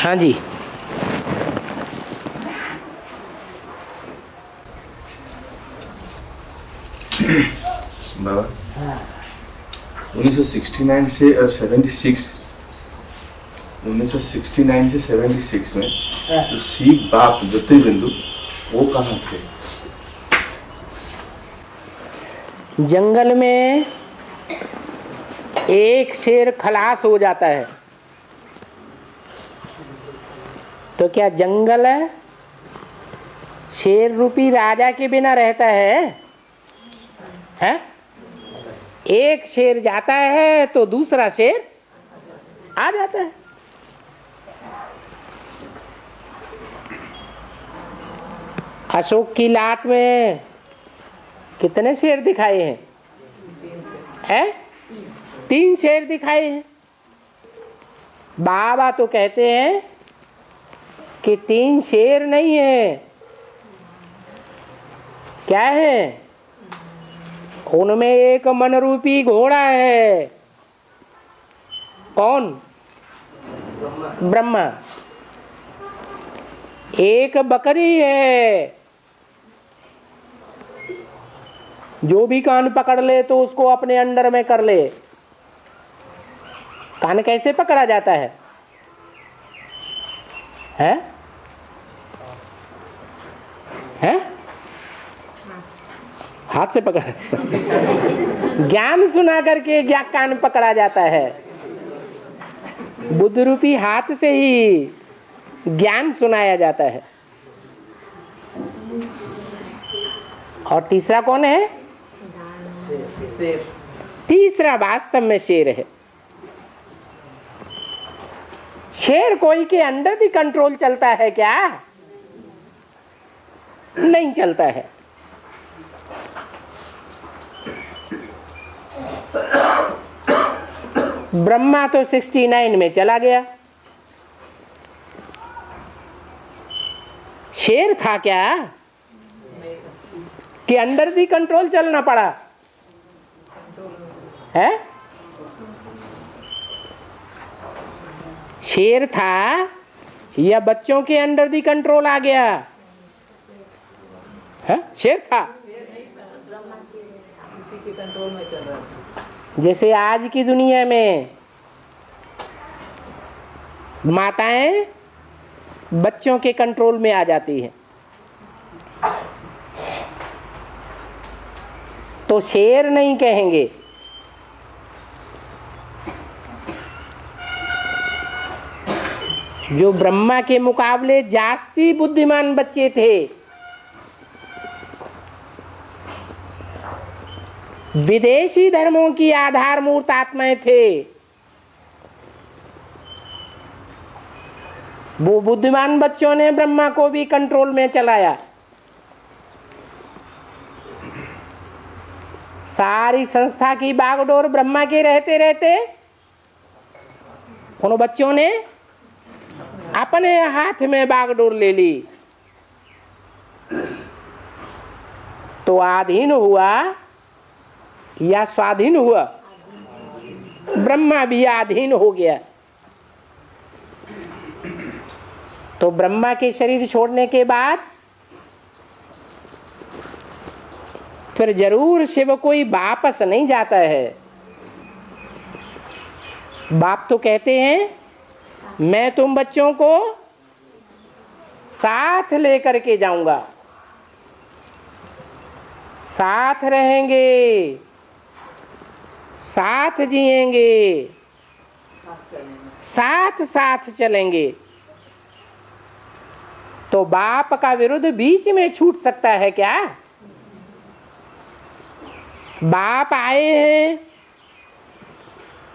हाँ जी। बाबा 1969 से 76 में जो सीख बाप ज्योतिर्बिंदु वो कहाँ थे? जंगल में एक शेर खलास हो जाता है तो क्या जंगल शेर रूपी राजा के बिना रहता है? हैं? एक शेर जाता है तो दूसरा शेर आ जाता है। अशोक की लाट में कितने शेर दिखाए हैं? 3 शेर दिखाए हैं। बाबा तो कहते हैं कि 3 शेर नहीं है, क्या है? उनमें एक मनरूपी घोड़ा है। कौन? ब्रह्मा। एक बकरी है, जो भी कान पकड़ ले तो उसको अपने अंडर में कर ले। कान कैसे पकड़ा जाता है? हैं? हैं? हाथ से पकड़ा ज्ञान सुना करके कान पकड़ा जाता है। बुद्ध रूपी हाथ से ही ज्ञान सुनाया जाता है। और तीसरा कौन है? तीसरा वास्तव में शेर है। शेर कोई के अंडर भी कंट्रोल चलता है क्या? नहीं चलता है। ब्रह्मा तो 69 में चला गया। शेर था क्या कि अंडर भी कंट्रोल चलना पड़ा है? शेर था या बच्चों के अंडर भी कंट्रोल आ गया है? शेर था। जैसे आज की दुनिया में माताएं बच्चों के कंट्रोल में आ जाती हैं, तो शेर नहीं कहेंगे। जो ब्रह्मा के मुकाबले जास्ती बुद्धिमान बच्चे थे, विदेशी धर्मों की आधारभूत आत्माएं थे, वो बुद्धिमान बच्चों ने ब्रह्मा को भी कंट्रोल में चलाया। सारी संस्था की बागडोर ब्रह्मा के रहते रहते उन बच्चों ने अपने हाथ में बागडोर ले ली। तो आधीन हुआ या स्वाधीन हुआ? ब्रह्मा भी आधीन हो गया। तो ब्रह्मा के शरीर छोड़ने के बाद फिर जरूर शिव कोई वापस नहीं जाता है। बाप तो कहते हैं मैं तुम बच्चों को साथ लेकर के जाऊंगा, साथ रहेंगे, साथ जिएंगे, साथ साथ चलेंगे। तो बाप का विरुद्ध बीच में छूट सकता है क्या? बाप आए हैं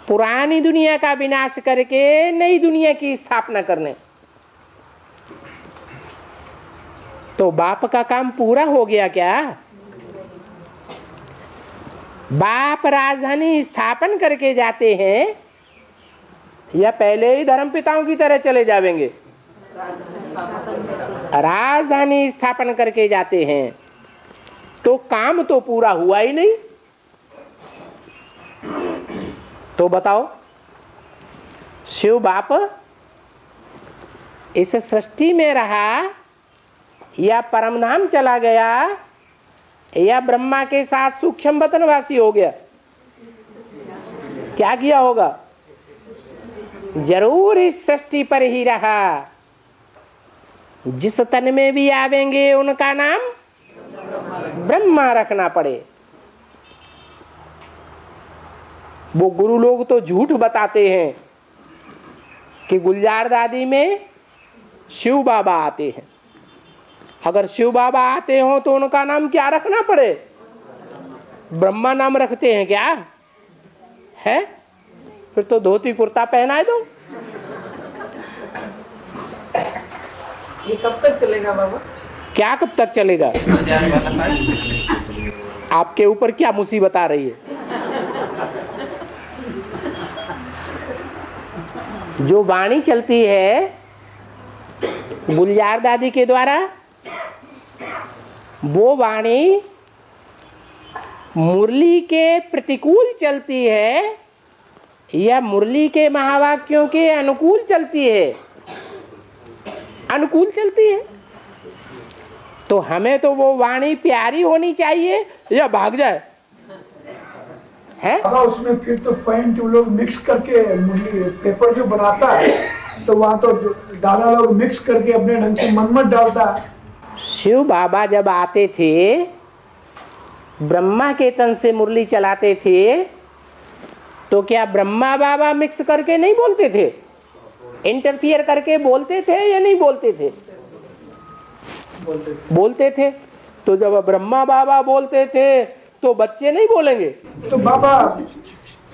पुरानी दुनिया का विनाश करके नई दुनिया की स्थापना करने, तो बाप का काम पूरा हो गया क्या? बाप राजधानी स्थापन करके जाते हैं या पहले ही धर्म पिताओं की तरह चले जाएंगे? राजधानी स्थापन करके जाते हैं तो काम तो पूरा हुआ ही नहीं। तो बताओ, शिव बाप इस सृष्टि में रहा या परम धाम चला गया या ब्रह्मा के साथ सूक्ष्म वतनवासी हो गया? क्या किया होगा? जरूर इस सृष्टि पर ही रहा। जिस तन में भी आवेंगे उनका नाम ब्रह्मा रखना पड़े। वो गुरु लोग तो झूठ बताते हैं कि गुलजार दादी में शिव बाबा आते हैं। अगर शिव बाबा आते हो तो उनका नाम क्या रखना पड़े? ब्रह्मा नाम रखते हैं क्या है? फिर तो धोती कुर्ता पहनाए दो। ये कब तक चलेगा बाबा? क्या कब तक चलेगा? आपके ऊपर क्या मुसीबत आ रही है? जो वाणी चलती है गुलजार दादी के द्वारा, वो वाणी मुरली के प्रतिकूल चलती है या मुरली के महावाक्यों के अनुकूल चलती है? अनुकूल चलती है। तो हमें तो वो वाणी प्यारी होनी चाहिए या भाग जाए है? उसमें फिर तो पॉइंट वो लोग मिक्स करके पेपर जो बनाता है तो वहाँ तो दादा लोग मिक्स करके अपने ढंग से मनमत डालता है। शिव बाबा जब आते थे ब्रह्मा के तन से मुरली चलाते थे तो क्या ब्रह्मा बाबा मिक्स करके नहीं बोलते थे? इंटरफियर करके बोलते थे या नहीं बोलते थे? बोलते थे। तो जब ब्रह्मा बाबा बोलते थे तो बच्चे नहीं बोलेंगे? तो बाबा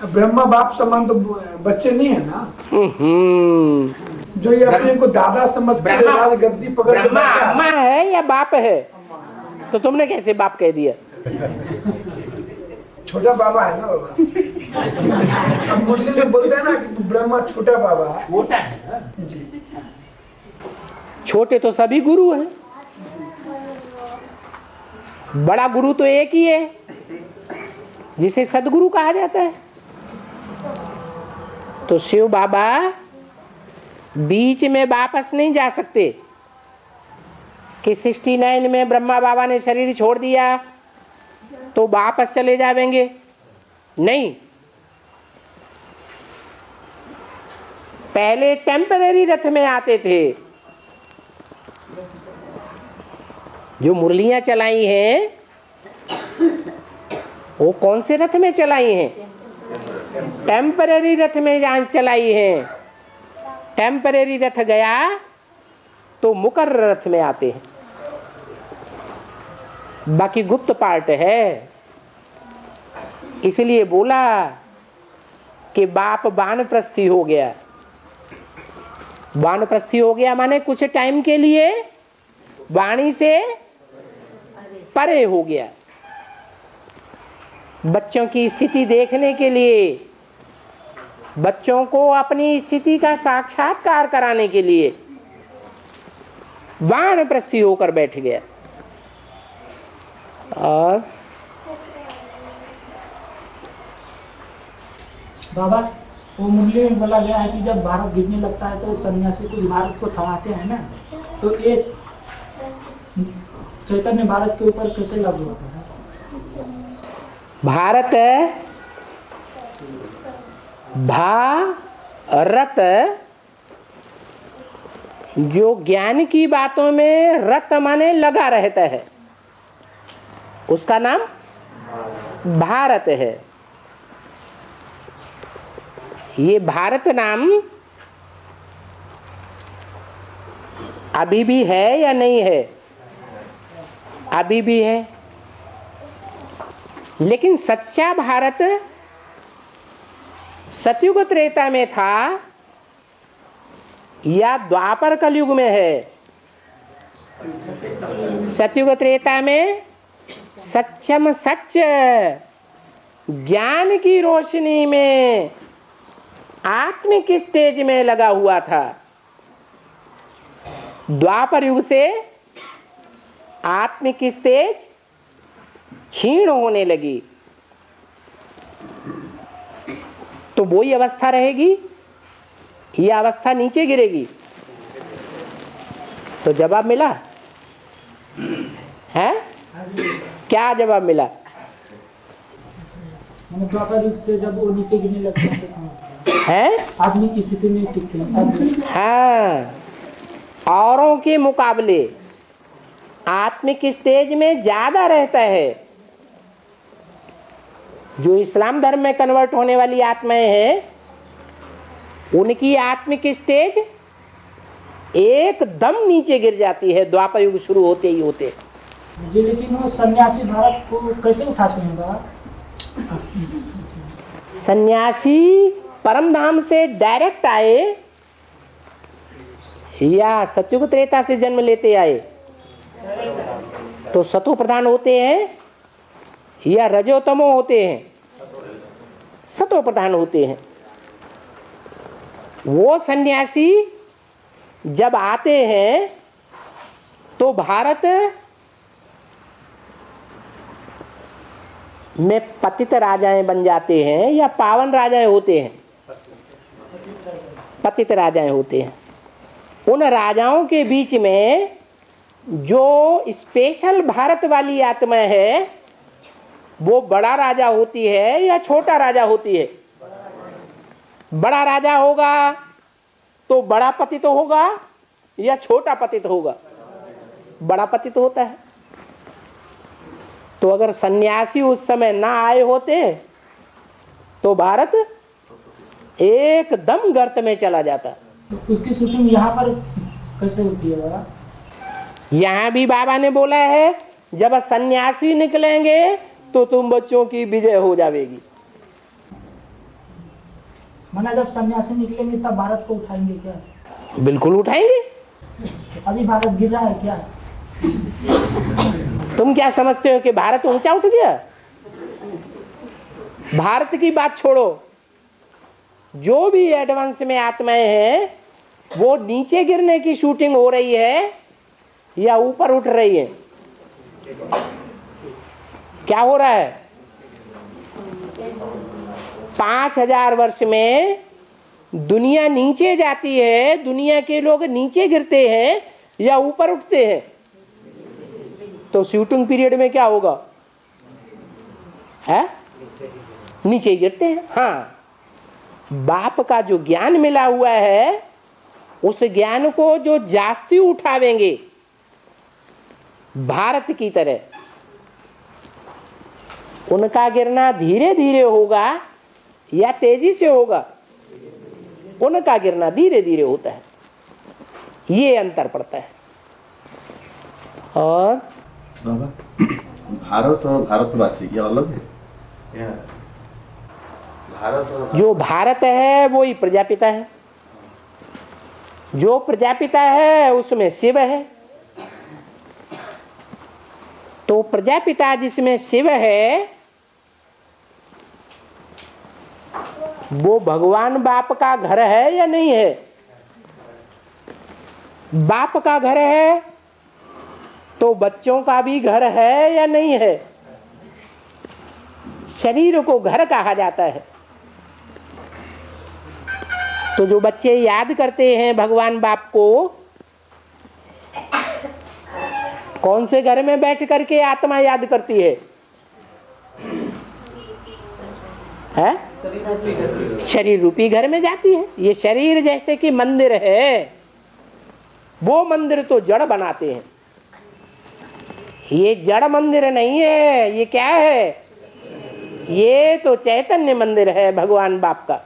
ब्रह्मा बाप समान तो बच्चे नहीं है ना। जो ये अपने को दादा समझ कर गद्दी पकड़ के ब्रह्मा बैठा अम्मा है या बाप है? तो तुमने कैसे बाप कह दिया? छोटा बाबा है ना बाबा। अब मुरली में बोलते हैं ना कि ब्रह्मा छोटा बाबा है। छोटा है जी। छोटे तो सभी गुरु हैं, बड़ा गुरु तो एक ही है जिसे सदगुरु कहा जाता है। तो शिव बाबा बीच में वापस नहीं जा सकते कि 69 में ब्रह्मा बाबा ने शरीर छोड़ दिया तो वापस चले जाएंगे, नहीं। पहले टेम्परेरी रथ में आते थे। जो मुरलियां चलाई हैं वो कौन से रथ में चलाई हैं? टेम्परेरी रथ में जहां चलाई हैं। टेम्परेरी रथ गया तो मुकर्रर रथ में आते हैं। बाकी गुप्त पार्ट है। इसलिए बोला कि बाप वानप्रस्थी हो गया। वानप्रस्थी हो गया माने कुछ टाइम के लिए वाणी से परे हो गया। बच्चों की स्थिति देखने के लिए, बच्चों को अपनी स्थिति का साक्षात्कार कराने के लिए वानप्रस्थी होकर बैठ गया। और बाबा वो मुरली में बोला गया है कि जब भारत गिरने लगता है तो सन्यासी कुछ भारत को थमाते हैं ना, तो एक चैतन्य भारत के ऊपर कैसे लागू होता है? भारत भारत जो ज्ञान की बातों में रत माने लगा रहता है उसका नाम भारत है। ये भारत नाम अभी भी है या नहीं है? अभी भी है। लेकिन सच्चा भारत सतयुग त्रेता में था या द्वापर कलयुग में है? सतयुग त्रेता में सच्चम सच ज्ञान की रोशनी में आत्मिक स्टेज में लगा हुआ था। द्वापर युग से आत्मिक स्टेज क्षीण होने लगी तो वही अवस्था रहेगी, यह अवस्था नीचे गिरेगी। तो जवाब मिला है? क्या जवाब मिला? मैंने द्वापर युग से जब वो नीचे गिरने लगते हैं तो है? आदमी की स्थिति में टिकते हैं। हाँ, औरों के मुकाबले आत्मिक स्टेज में ज्यादा रहता है। जो इस्लाम धर्म में कन्वर्ट होने वाली आत्माएं हैं, उनकी आत्मिक स्टेज एकदम नीचे गिर जाती है द्वापर युग शुरू होते ही होते। जी, लेकिन वो सन्यासी भारत को कैसे उठाते हैं बाबा? सन्यासी परम धाम से डायरेक्ट आए या सतयुग त्रेता से जन्म लेते आए तो सतो प्रधान होते हैं या रजोतमो होते हैं? सतो प्रधान होते हैं। वो सन्यासी जब आते हैं तो भारत में पतित राजाएं बन जाते हैं या पावन राजाएं होते हैं? पतित राजाएं होते हैं। उन राजाओं के बीच में जो स्पेशल भारत वाली आत्मा है वो बड़ा राजा होती है या छोटा राजा होती है? बड़ा राजा होगा तो बड़ा पतित होगा या छोटा पतित होगा? बड़ा पतित होता है। तो अगर सन्यासी उस समय ना आए होते तो भारत एकदम गर्त में चला जाता। तो उसकी शूटिंग यहाँ पर कैसे होती है बाबा? यहाँ भी बाबा ने बोला है जब सन्यासी निकलेंगे तो तुम बच्चों की विजय हो जाएगी। माना जब सन्यासी निकलेंगे तब भारत को उठाएंगे क्या? बिल्कुल उठाएंगे। अभी भारत गिर रहा है क्या? तुम क्या समझते हो कि भारत ऊंचा उठ गया? भारत की बात छोड़ो, जो भी एडवांस में आत्माएं हैं वो नीचे गिरने की शूटिंग हो रही है या ऊपर उठ रही है? क्या हो रहा है? 5000 वर्ष में दुनिया नीचे जाती है, दुनिया के लोग नीचे गिरते हैं या ऊपर उठते हैं? तो शूटिंग पीरियड में क्या होगा? है नीचे गिरते हैं। हाँ, बाप का जो ज्ञान मिला हुआ है उस ज्ञान को जो जास्ती उठावेंगे भारत की तरह, उनका गिरना धीरे धीरे होगा या तेजी से होगा? उनका गिरना धीरे धीरे होता है। ये अंतर पड़ता है। और बाबा, भारत और भारतवासी ये अलग है क्या? भारत और जो भारत है वो ही प्रजापिता है। जो प्रजापिता है उसमें शिव है। तो प्रजापिता जिसमें शिव है वो भगवान बाप का घर है या नहीं है? बाप का घर है तो बच्चों का भी घर है या नहीं है? शरीर को घर कहा जाता है। तो जो बच्चे याद करते हैं भगवान बाप को, कौन से घर में बैठ करके आत्मा याद करती है? शरीर रूपी घर में जाती है। ये शरीर जैसे कि मंदिर है, वो मंदिर तो जड़ बनाते हैं। ये जड़ मंदिर नहीं है। ये क्या है? ये तो चैतन्य मंदिर है भगवान बाप का।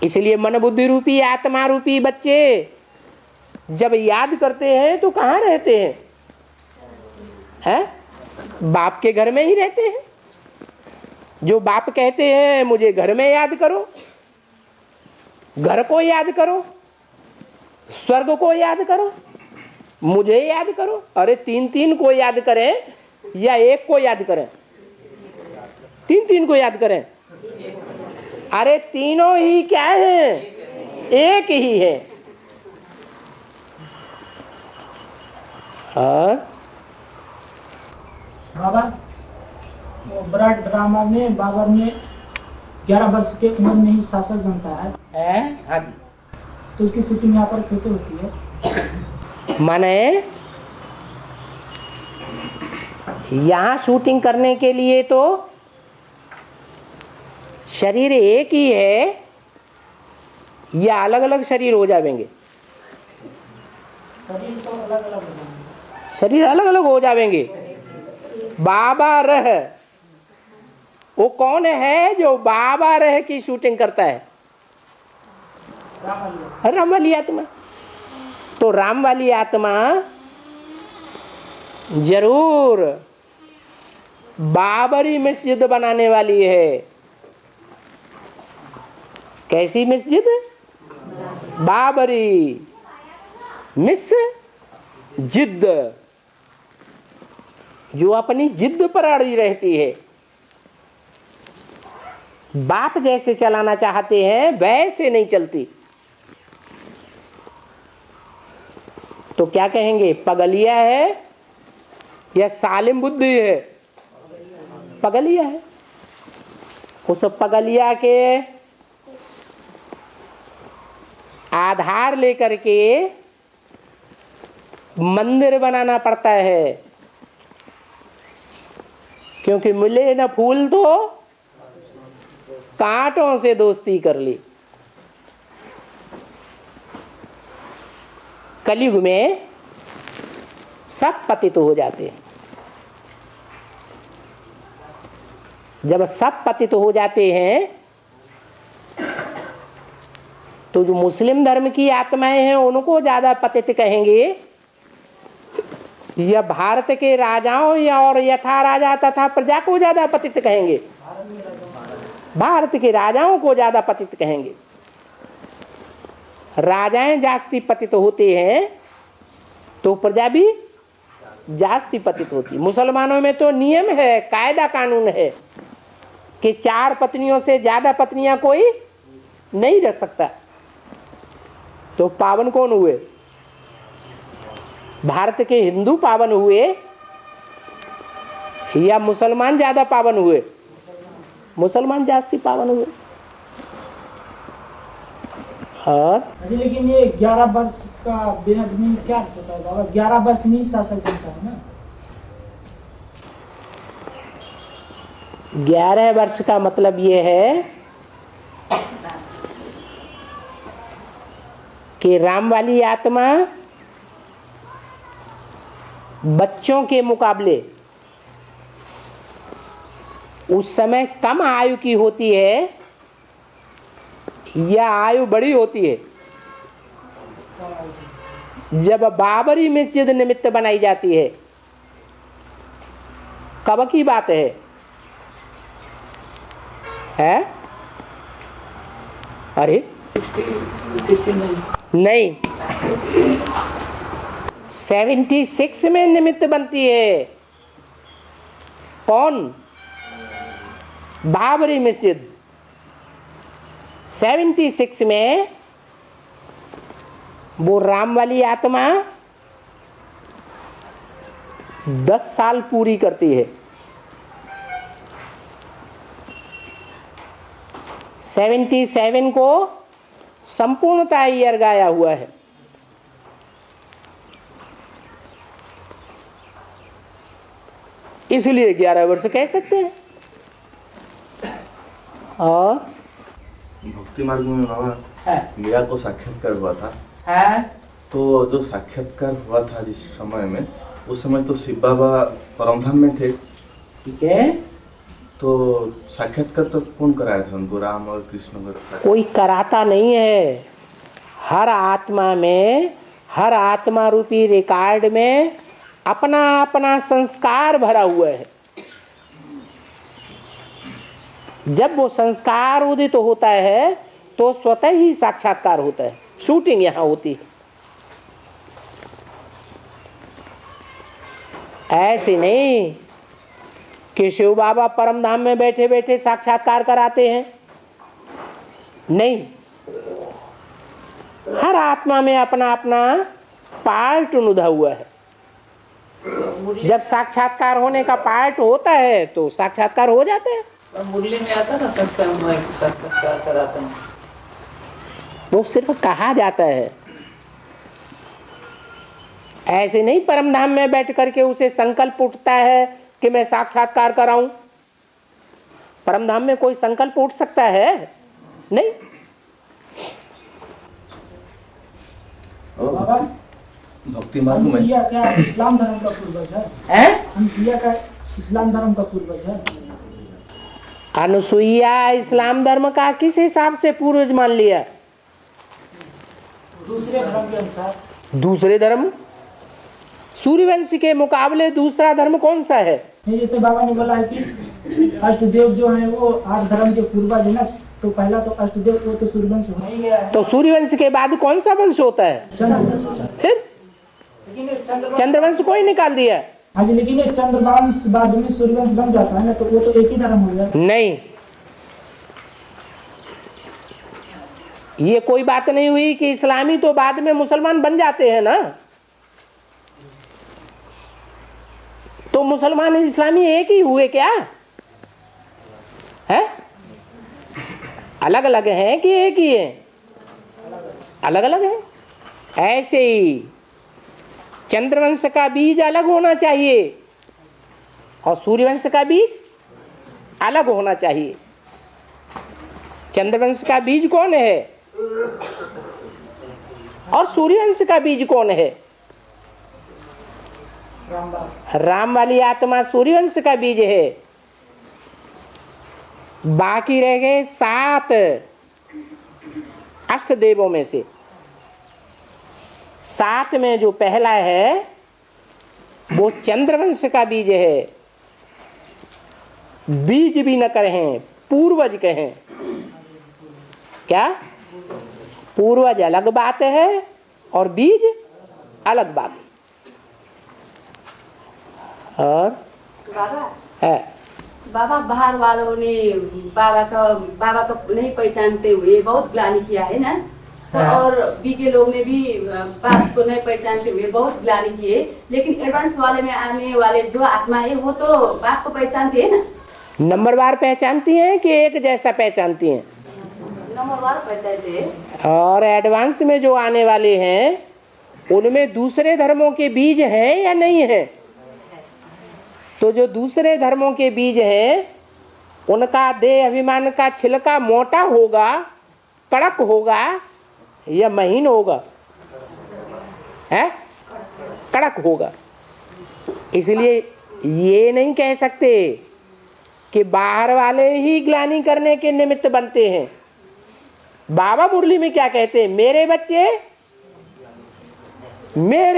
इसलिए मन बुद्धि रूपी आत्मा रूपी बच्चे जब याद करते हैं तो कहाँ रहते हैं? बाप के घर में ही रहते हैं। जो बाप कहते हैं मुझे घर में याद करो, घर को याद करो, स्वर्ग को याद करो, मुझे याद करो। अरे तीन को याद करें या एक को याद करें? तीन को याद करें। अरे तीनों ही क्या है? एक ही है। बाबा, विराट ड्रामा में बाबर ने 11 वर्ष के उम्र में ही शासक बनता है। हाँ जी। तो उसकी शूटिंग यहाँ पर कैसे होती है? माने यहाँ शूटिंग करने के लिए तो शरीर एक ही है या अलग अलग शरीर हो जाएंगे? शरीर तो अलग अलग हो जाएंगे। शरीर अलग अलग हो जाएंगे। बाबा रह, वो कौन है जो बाबा रह की शूटिंग करता है? राम वाली आत्मा। तो राम वाली आत्मा जरूर बाबरी मस्जिद बनाने वाली है। कैसी मस्जिद? बाबरी जिद, जो अपनी जिद पर अड़ी रहती है। बाप जैसे चलाना चाहते हैं वैसे नहीं चलती। तो क्या कहेंगे? पगलिया है या सालिम बुद्धि है? पगलिया है। उस पगलिया के आधार लेकर के मंदिर बनाना पड़ता है, क्योंकि मिले न फूल तो कांटों से दोस्ती कर ली। कलयुग में सब पतित हो जाते हैं। जब सब पतित हो जाते हैं तो जो मुस्लिम धर्म की आत्माएं हैं उनको ज्यादा पतित कहेंगे, या भारत के राजाओं या और यथा राजा तथा प्रजा को ज्यादा पतित कहेंगे? भारत के राजाओं को ज्यादा पतित कहेंगे। राजाएं जास्ती पतित होते हैं तो प्रजा भी जास्ती पतित होती। मुसलमानों में तो नियम है, कायदा कानून है कि 4 पत्नियों से ज्यादा पत्नियां कोई नहीं रख सकता। तो पावन कौन हुए? भारत के हिंदू पावन हुए या मुसलमान ज्यादा पावन हुए? मुसलमान जास्ती पावन हुए। और लेकिन ये 11 वर्ष का बेहद में क्या होता है बाबा? 11 वर्ष नहीं शासक बनता है ना? 11 वर्ष का मतलब ये है कि राम वाली आत्मा बच्चों के मुकाबले उस समय कम आयु की होती है या आयु बड़ी होती है? जब बाबरी मस्जिद निमित्त बनाई जाती है, कब की बात है? अरे नहीं, 76 में निमित्त बनती है। कौन? बाबरी मस्जिद 76 में वो राम वाली आत्मा 10 साल पूरी करती है। 77 को संपूर्णता ईयर गाया हुआ है। इसलिए 11 वर्ष कह सकते हैं। और भक्ति मार्ग में बाबा मीरा को साक्षात्कार हुआ था। तो जो साक्षात्कार हुआ था जिस समय में, उस समय तो शिव बाबा परमधाम में थे। ठीक है। तो साक्षात्कार तो कौन कराया था उनको? राम और कृष्ण को कोई कराता नहीं है। हर आत्मा में, हर आत्मा रूपी रिकॉर्ड में अपना अपना संस्कार भरा हुआ है। जब वो संस्कार उदित होता है तो स्वतः ही साक्षात्कार होता है। शूटिंग यहाँ होती है, ऐसे नहीं कि शिव बाबा परमधाम में बैठे बैठे साक्षात्कार कराते हैं। नहीं, हर आत्मा में अपना अपना पार्ट नुधा हुआ है। जब साक्षात्कार होने का पार्ट होता है तो साक्षात्कार हो जाते हैं। मुरली में आता ना साक्षात्कार कराते हैं। वो सिर्फ कहा जाता है, ऐसे नहीं परम धाम में बैठ करके उसे संकल्प उठता है कि मैं साक्षात्कार कराऊं। परम धाम में कोई संकल्प उठ सकता है? नहीं। भक्ति मार्ग में अनसुईया क्या इस्लाम धर्म का पूर्वज है? अनसुईया का इस्लाम धर्म का पूर्वज है? अनुसुईया इस्लाम धर्म का किस हिसाब से पूर्वज मान लिया? दूसरे धर्म के अनुसार। दूसरे धर्म? सूर्यवंश के मुकाबले दूसरा धर्म कौन सा है? जैसे बाबा ने बोला है कि अष्टदेव जो है वो 8 धर्म के पूर्वज है ना, तो पहला तो अष्टदेव वो तो सूर्यवंश हो ही गया है। तो सूर्यवंश के बाद कौन सा वंश होता है? चंद्रवंश। फिर चंद्रवंश को ही निकाल दिया। हाँ जी, लेकिन ये चंद्रवंश बाद में सूर्यवंश बन जाता है ना, तो वो तो एक ही धर्म हो गया। नहीं, ये कोई बात नहीं हुई कि इस्लामी तो बाद में मुसलमान बन जाते हैं ना। तो मुसलमान इस्लामी एक ही हुए क्या है? अलग अलग हैं कि एक ही है? अलग अलग है। ऐसे ही चंद्रवंश का बीज अलग होना चाहिए और सूर्यवंश का बीज अलग होना चाहिए। चंद्रवंश का बीज कौन है और सूर्यवंश का बीज कौन है? राम वाली आत्मा सूर्यवंश का बीज है। बाकी रह गए 7 अष्टदेवों में से। 7 में जो पहला है वो चंद्रवंश का बीज है। बीज भी न कहें, पूर्वज कहें। क्या? पूर्वज अलग बात है और बीज अलग बात है। और बाबा बाहर वालों ने बाबा को नहीं पहचानते हुए बहुत ग्लानि किया है ना, तो और बी के लोग ने भी बाप को नहीं पहचानते हुए बहुत ग्लानि किए, लेकिन एडवांस वाले में आने वाले जो आत्मा है वो तो बाप को पहचानते है ना। नंबरवार पहचानती हैं कि एक जैसा पहचानती हैं? नंबरवार पहचानते हैं। और एडवांस में जो आने वाले हैं उनमें दूसरे धर्मों के बीज हैं या नहीं है? तो जो दूसरे धर्मों के बीज हैं उनका देह अभिमान का छिलका मोटा होगा, कड़क होगा या महीन होगा? है? कड़क होगा। इसलिए ये नहीं कह सकते कि बाहर वाले ही ग्लानि करने के निमित्त बनते हैं। बाबा मुरली में क्या कहते हैं? मेरे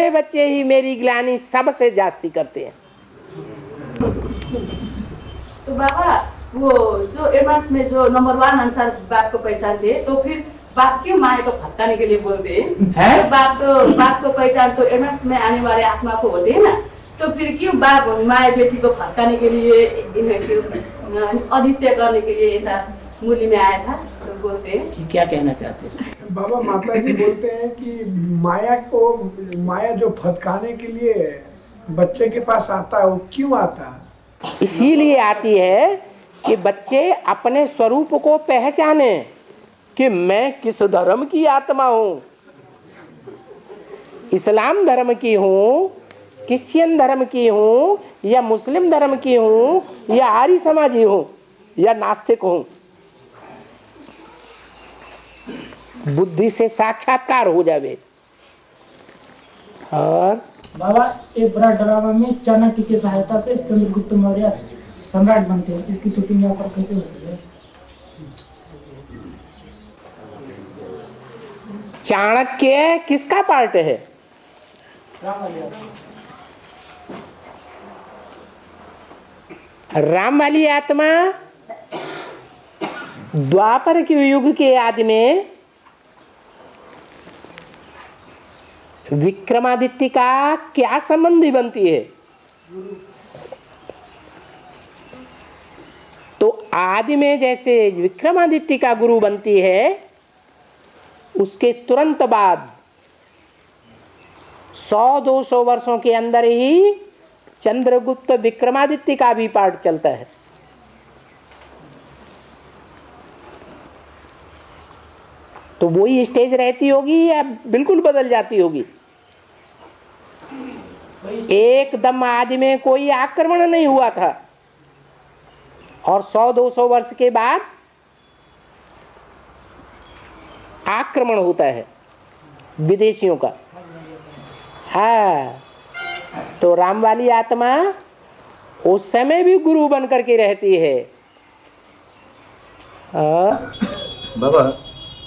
बच्चे ही मेरी ग्लानि सबसे जास्ती करते हैं। तो बाबा वो जो एडवांस में जो नंबर 1 अनुसार बाप को पहचानते हैं, तो फिर बाप क्यों माए को फटकाने के लिए बोलते हैं? तो बाप को पहचान तो एडवांस में आने वाले आत्मा को होते हैं ना, तो फिर क्यों बाप माए बेटी को फटकाने के लिए, अनिश्चय करने के लिए ऐसा मुरली में आया था? तो बोलते हैं क्या कहना चाहते हैं? बाबा माता जी बोलते हैं कि माया जो फटकाने के लिए बच्चे के पास आता है, वो क्यों आता है? इसीलिए आती है कि बच्चे अपने स्वरूप को पहचाने कि मैं किस धर्म की आत्मा हूं। इस्लाम धर्म की हूं, क्रिश्चियन धर्म की हूं या मुस्लिम धर्म की हूं या आर्य समाजी हूं या नास्तिक हूं। बुद्धि से साक्षात्कार हो जावे। और बाबा एक बड़ा ड्रामा में चाणक्य की सहायता से चंद्रगुप्त मौर्य सम्राट बनते हैं, इसकी शूटिंग यहाँ पर कैसे होती है? चाणक्य किसका पार्ट है? राम वाली आत्मा द्वापर के युग के आदि में विक्रमादित्य का क्या संबंधी बनती है? तो आदि में जैसे विक्रमादित्य का गुरु बनती है, उसके तुरंत बाद 100-200 वर्षों के अंदर ही चंद्रगुप्त विक्रमादित्य का भी पार्ट चलता है। तो वही स्टेज रहती होगी या बिल्कुल बदल जाती होगी? एकदम आज में कोई आक्रमण नहीं हुआ था और 100-200 वर्ष के बाद आक्रमण होता है विदेशियों का। हाँ, तो राम वाली आत्मा उस समय भी गुरु बन करके रहती है। बाबा,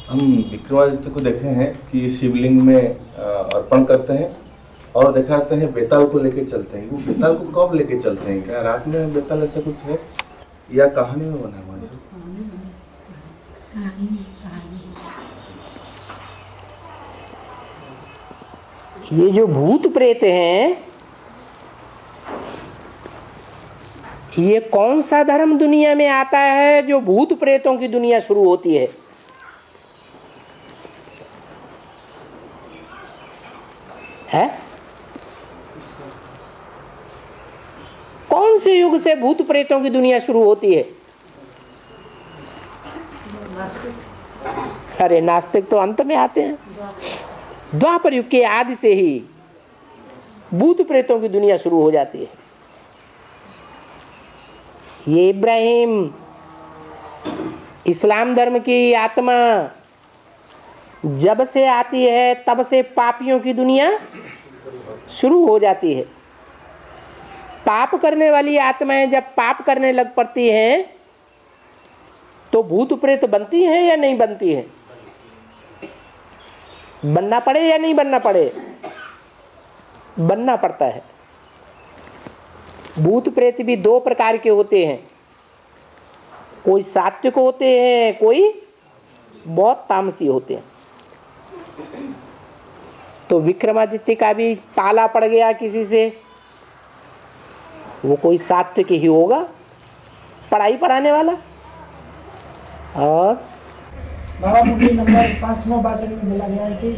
हम विक्रमादित्य को देखे हैं कि शिवलिंग में अर्पण करते हैं और दिखाते हैं बेताल को लेके चलते हैं। वो बेताल को कब लेके चलते हैं? क्या रात में बेताल ऐसा कुछ है या कहानी में बना हुआ है? ये जो भूत प्रेत हैं, ये कौन सा धर्म दुनिया में आता है जो भूत प्रेतों की दुनिया शुरू होती है? है? कौन से युग से भूत प्रेतों की दुनिया शुरू होती है? अरे नास्तिक तो अंत में आते हैं। द्वापर युग के आदि से ही भूत प्रेतों की दुनिया शुरू हो जाती है। ये इब्राहिम इस्लाम धर्म की आत्मा जब से आती है तब से पापियों की दुनिया शुरू हो जाती है। पाप करने वाली आत्माएं जब पाप करने लग पड़ती हैं तो भूत प्रेत बनती हैं या नहीं बनती हैं? बनना पड़े या नहीं बनना पड़े? बनना पड़ता है। भूत प्रेत भी दो प्रकार के होते हैं, कोई सात्विक होते हैं, कोई बहुत तामसी होते हैं। तो विक्रमादित्य का भी ताला पड़ गया किसी से, वो कोई सात्विक ही होगा, पढ़ाई पढ़ाने वाला। और बाबा मुरली नंबर 562 में बोला गया है कि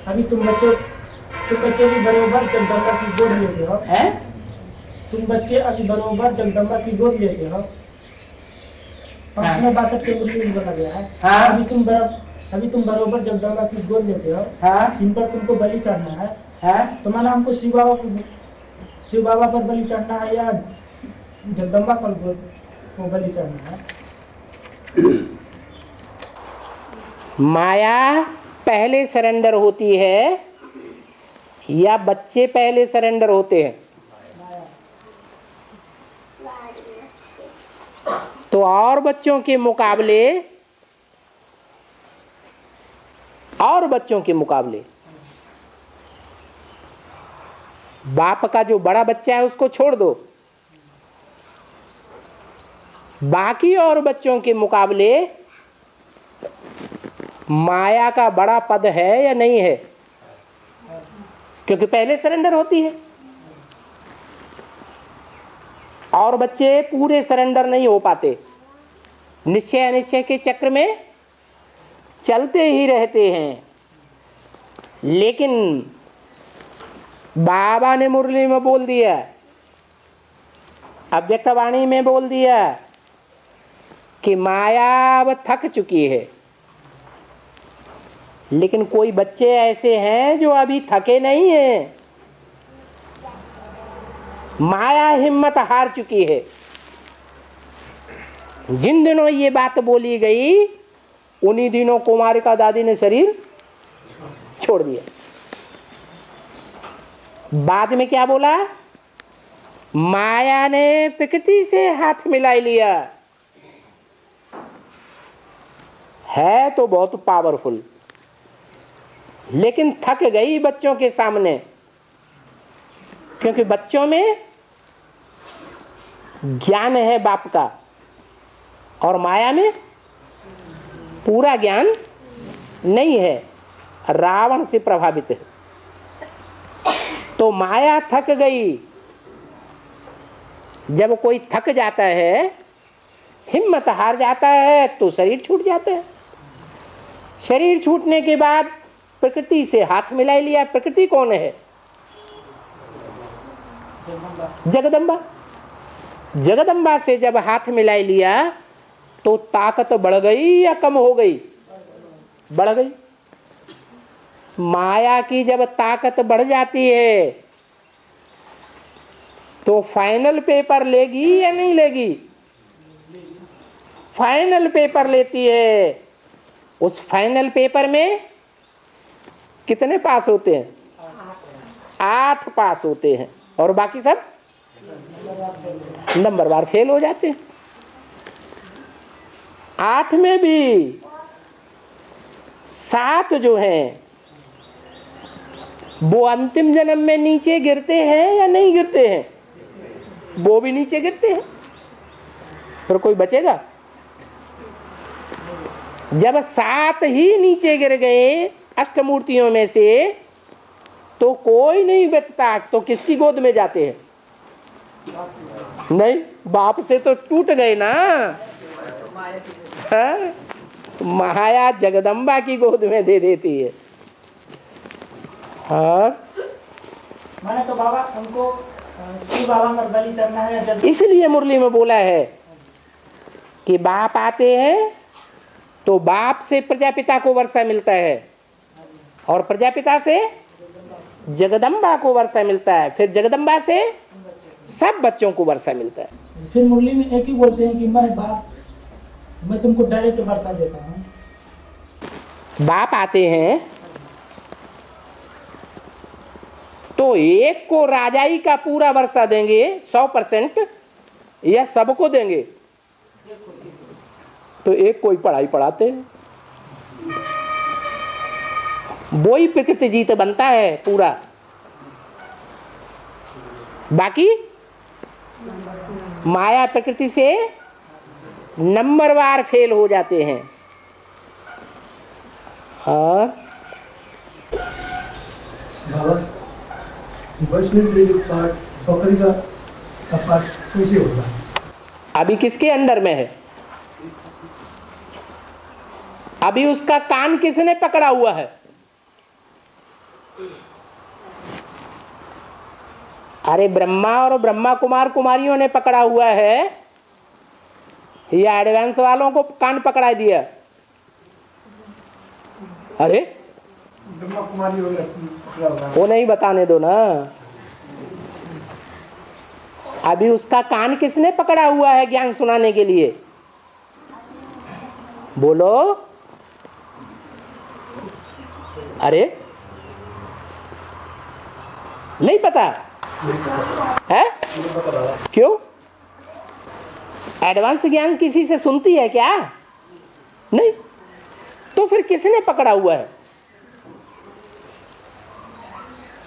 अभी तुम बच्चे भी बरोबर जगदम्बा की गोद लेते हो। हैं? तुम बच्चे अभी बरोबर जगदम्बा की गोद लेते हो। 562 के मुरली में बोला गया है। हाँ? अभी तुम बरोबर जगदम्बा की गोद लेते हो। हाँ? जिन पर तुमको बलि चढ़ना है। हाँ? तो माना हमको शिव बाबा पर बलि चढ़ना है या जगदम्बा पर वो बलि चढ़ना है? माया पहले सरेंडर होती है या बच्चे पहले सरेंडर होते हैं? तो और बच्चों के मुकाबले बाप का जो बड़ा बच्चा है उसको छोड़ दो, बाकी और बच्चों के मुकाबले माया का बड़ा पद है या नहीं है? क्योंकि पहले सरेंडर होती है। और बच्चे पूरे सरेंडर नहीं हो पाते, निश्चय अनिश्चय के चक्र में चलते ही रहते हैं। लेकिन बाबा ने मुरली में बोल दिया, अव्यक्तवाणी में बोल दिया कि माया अब थक चुकी है। लेकिन कोई बच्चे ऐसे हैं जो अभी थके नहीं हैं। माया हिम्मत हार चुकी है। जिन दिनों ये बात बोली गई उन्हीं दिनों कुमारिका दादी ने शरीर छोड़ दिया। बाद में क्या बोला? माया ने प्रकृति से हाथ मिला लिया। है तो बहुत पावरफुल, लेकिन थक गई बच्चों के सामने, क्योंकि बच्चों में ज्ञान है बाप का और माया में पूरा ज्ञान नहीं है, रावण से प्रभावित है। तो माया थक गई। जब कोई थक जाता है, हिम्मत हार जाता है, तो शरीर छूट जाता है। शरीर छूटने के बाद प्रकृति से हाथ मिला लिया। प्रकृति कौन है? जगदम्बा। जगदम्बा से जब हाथ मिला लिया तो ताकत बढ़ गई या कम हो गई? बढ़ गई। माया की जब ताकत बढ़ जाती है तो फाइनल पेपर लेगी या नहीं लेगी? फाइनल पेपर लेती है। उस फाइनल पेपर में कितने पास होते हैं? 8 पास होते हैं और बाकी सब नंबरवार फेल हो जाते हैं। 8 में भी 7 जो हैं वो अंतिम जन्म में नीचे गिरते हैं या नहीं गिरते हैं? वो भी नीचे गिरते हैं। फिर कोई बचेगा? जब 7 ही नीचे गिर गए अष्टमूर्तियों में से तो कोई नहीं बचता। तो किसकी गोद में जाते हैं? नहीं, बाप से तो टूट गए ना। हाँ? माया जगदम्बा की गोद में दे देती है। हाँ? मैंने तो बाबा हमको शिव बाबा पर बलि करना है। इसलिए मुरली में बोला है कि बाप आते हैं तो बाप से प्रजापिता को वर्षा मिलता है और प्रजापिता से जगदम्बा को वर्षा मिलता है, फिर जगदम्बा से सब बच्चों को वर्षा मिलता है। फिर मुरली में एक ही बोलते हैं कि मैं तुमको डायरेक्ट वर्षा देता हूँ। बाप आते हैं तो एक को राजाई का पूरा वर्षा देंगे 100% या सबको देंगे? तो एक कोई पढ़ाई पढ़ाते हैं, वो ही प्रकृति जीत बनता है पूरा। बाकी माया प्रकृति से नंबरवार फेल हो जाते हैं। हाँ, बकरी का पार्ट कैसे होगा? अभी किसके अंडर में है? अभी उसका कान किसने पकड़ा हुआ है? अरे ब्रह्मा और ब्रह्मा कुमार कुमारियों ने पकड़ा हुआ है या एडवांस वालों को कान पकड़ा दिया? अरे ब्रह्मा कुमारी वो नहीं बताने दो ना। अभी उसका कान किसने पकड़ा हुआ है ज्ञान सुनाने के लिए? बोलो। अरे नहीं पता है? क्यों? एडवांस ज्ञान किसी से सुनती है क्या? नहीं। तो फिर किसने पकड़ा हुआ है?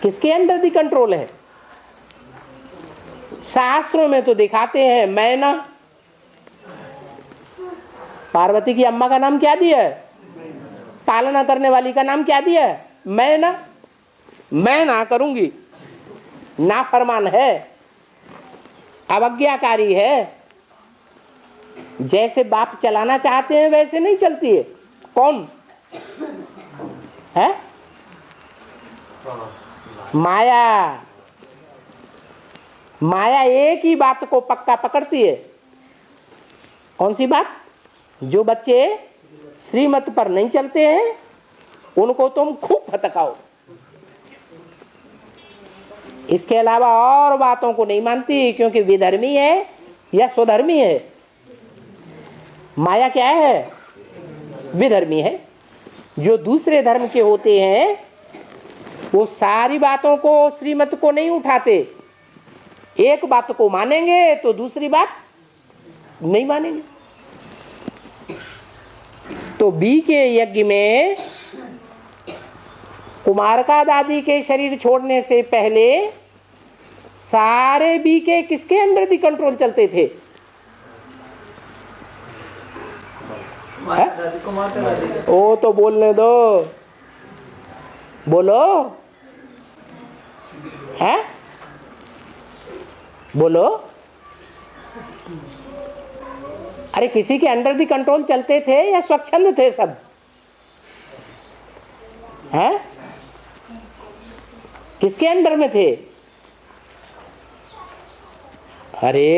किसके अंडर दी कंट्रोल है? शास्त्रों में तो दिखाते हैं मैना। पार्वती की अम्मा का नाम क्या दिया है? पालना करने वाली का नाम क्या दिया है? मैना। मैं ना करूंगी, नाफरमान है, अवज्ञाकारी है। जैसे बाप चलाना चाहते हैं वैसे नहीं चलती है। कौन है? माया। माया एक ही बात को पक्का पकड़ती है। कौन सी बात? जो बच्चे श्रीमत पर नहीं चलते हैं उनको तुम खूब फटकाओ। इसके अलावा और बातों को नहीं मानती, क्योंकि विधर्मी है या स्वधर्मी है। माया क्या है? विधर्मी है। जो दूसरे धर्म के होते हैं वो सारी बातों को, श्रीमत को नहीं उठाते। एक बात को मानेंगे तो दूसरी बात नहीं मानेंगे। तो बी के यज्ञ में कुमारका दादी के शरीर छोड़ने से पहले सारे बी के किसके अंडर दी कंट्रोल चलते थे? ओ तो बोलने दो, बोलो है, बोलो। अरे किसी के अंडर दी कंट्रोल चलते थे या स्वच्छंद थे सब? हैं? किसके अंडर में थे? अरे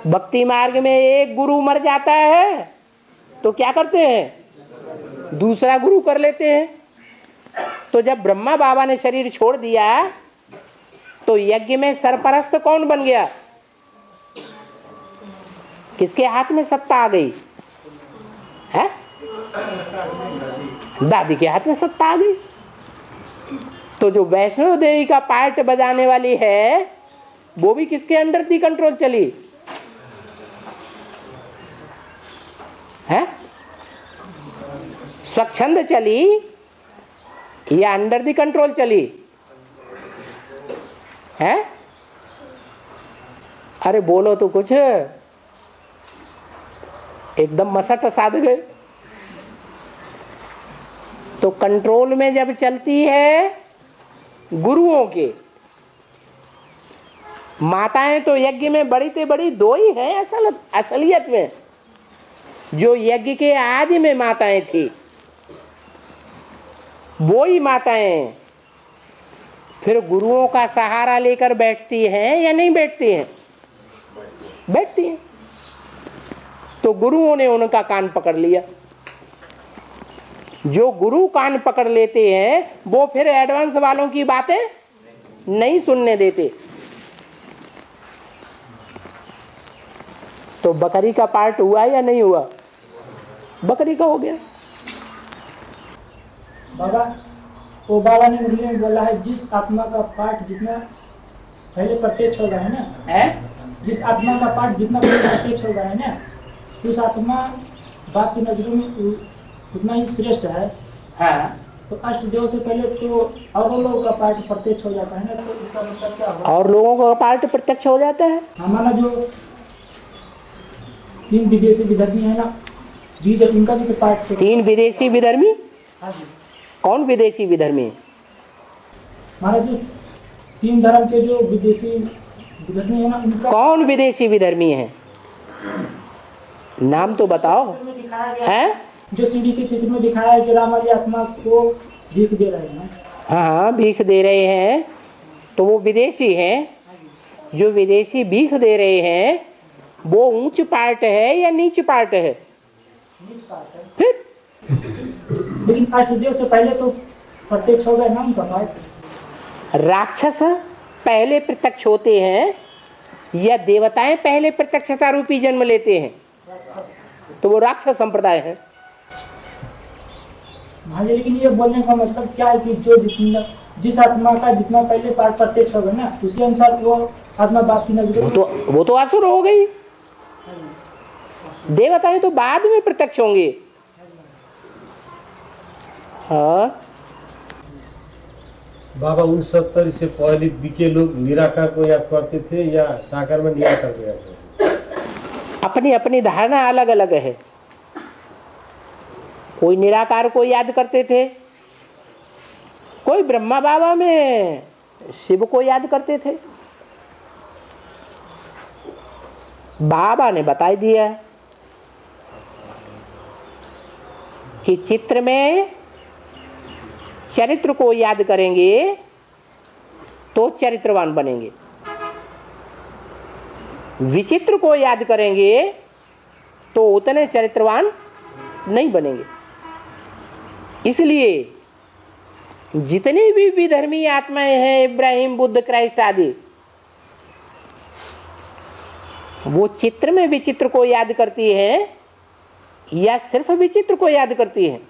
भक्ति मार्ग में एक गुरु मर जाता है तो क्या करते हैं? दूसरा गुरु कर लेते हैं। तो जब ब्रह्मा बाबा ने शरीर छोड़ दिया तो यज्ञ में सरपरस्त कौन बन गया? किसके हाथ में सत्ता आ गई है? दादी के हाथ में सत्ता आ गई। तो जो वैष्णो देवी का पार्ट बजाने वाली है वो भी किसके अंडर थी कंट्रोल चली है? स्वच्छंद चली या अंडर दी कंट्रोल चली है? अरे बोलो तो कुछ, एकदम मसट साध गए। तो कंट्रोल में जब चलती है गुरुओं के, माताएं तो यज्ञ में बड़ी से बड़ी दो ही हैं असलियत में। जो यज्ञ के आदि में माताएं थी वो ही माताएं फिर गुरुओं का सहारा लेकर बैठती हैं या नहीं बैठती हैं? बैठती हैं। तो गुरुओं ने उनका कान पकड़ लिया। जो गुरु कान पकड़ लेते हैं वो फिर एडवांस वालों की बातें नहीं सुनने देते। तो बकरी का पार्ट हुआ या नहीं हुआ? बकरी का हो गया। बाबा, वो बाबा ने मुरली में बोला है, जिस आत्मा का पाठ जितना पहले प्रत्यक्ष होगा है ना है? जिस आत्मा का पाठ जितना पहले प्रत्यक्ष होगा है ना, उस आत्मा बाप की नजरों में उतना ही श्रेष्ठ है। हाँ। तो अष्ट देव से पहले तो और लोगों का पाठ प्रत्यक्ष हो जाता है ना, तो इसका मतलब क्या होगा? और लोगों का पार्ट प्रत्यक्ष हो जाता है। हमारा जो 3 विदेशी विधर्मी है ना, बीज इनका भी तो पाठ। 3 विदेशी विधर्मी? हाँ जी। कौन विदेशी विधर्मी? हमारा जो 3 धर्म के जो विदेशी विधर्मी है ना, उनका कौन विदेशी विधर्मी है? नाम तो बताओ। है? जो सीढ़ी के चित्र में दिखाया है कि राम वाली आत्मा को भीख दे रहे हैं। हाँ, भीख दे रहे हैं तो वो विदेशी हैं। जो विदेशी भीख दे रहे हैं वो ऊंच पार्ट है या नीच पार्ट है? फिर लेकिन अष्टदेव से पहले तो प्रत्यक्ष हो गए ना उनका पाठ। राक्षस पहले प्रत्यक्ष होते हैं या देवताएं पहले प्रत्यक्षता रूपी जन्म लेते हैं? तो वो राक्षस संप्रदाय है। हाँ, लेकिन ये बोलने का मतलब क्या है कि जो जिस आत्मा का जितना पहले पाठ प्रत्यक्ष होगा ना, उसी अनुसार वो आत्मा बाप की नजर वो तो असुर हो गई। देवताएं तो बाद में प्रत्यक्ष होंगे। हाँ बाबा, उन 70 से पहले बीके लोग निराकार को याद करते थे या साकार में निराकार को याद करते थे? अपनी अपनी धारणा अलग अलग है। कोई निराकार को याद करते थे, कोई ब्रह्मा बाबा में शिव को याद करते थे। बाबा ने बता दिया कि चित्र में चरित्र को याद करेंगे तो चरित्रवान बनेंगे, विचित्र को याद करेंगे तो उतने चरित्रवान नहीं बनेंगे। इसलिए जितनी भी विधर्मी आत्माएं हैं, इब्राहिम, बुद्ध, क्राइस्ट आदि, वो चित्र में विचित्र को याद करती है या सिर्फ विचित्र को याद करती है?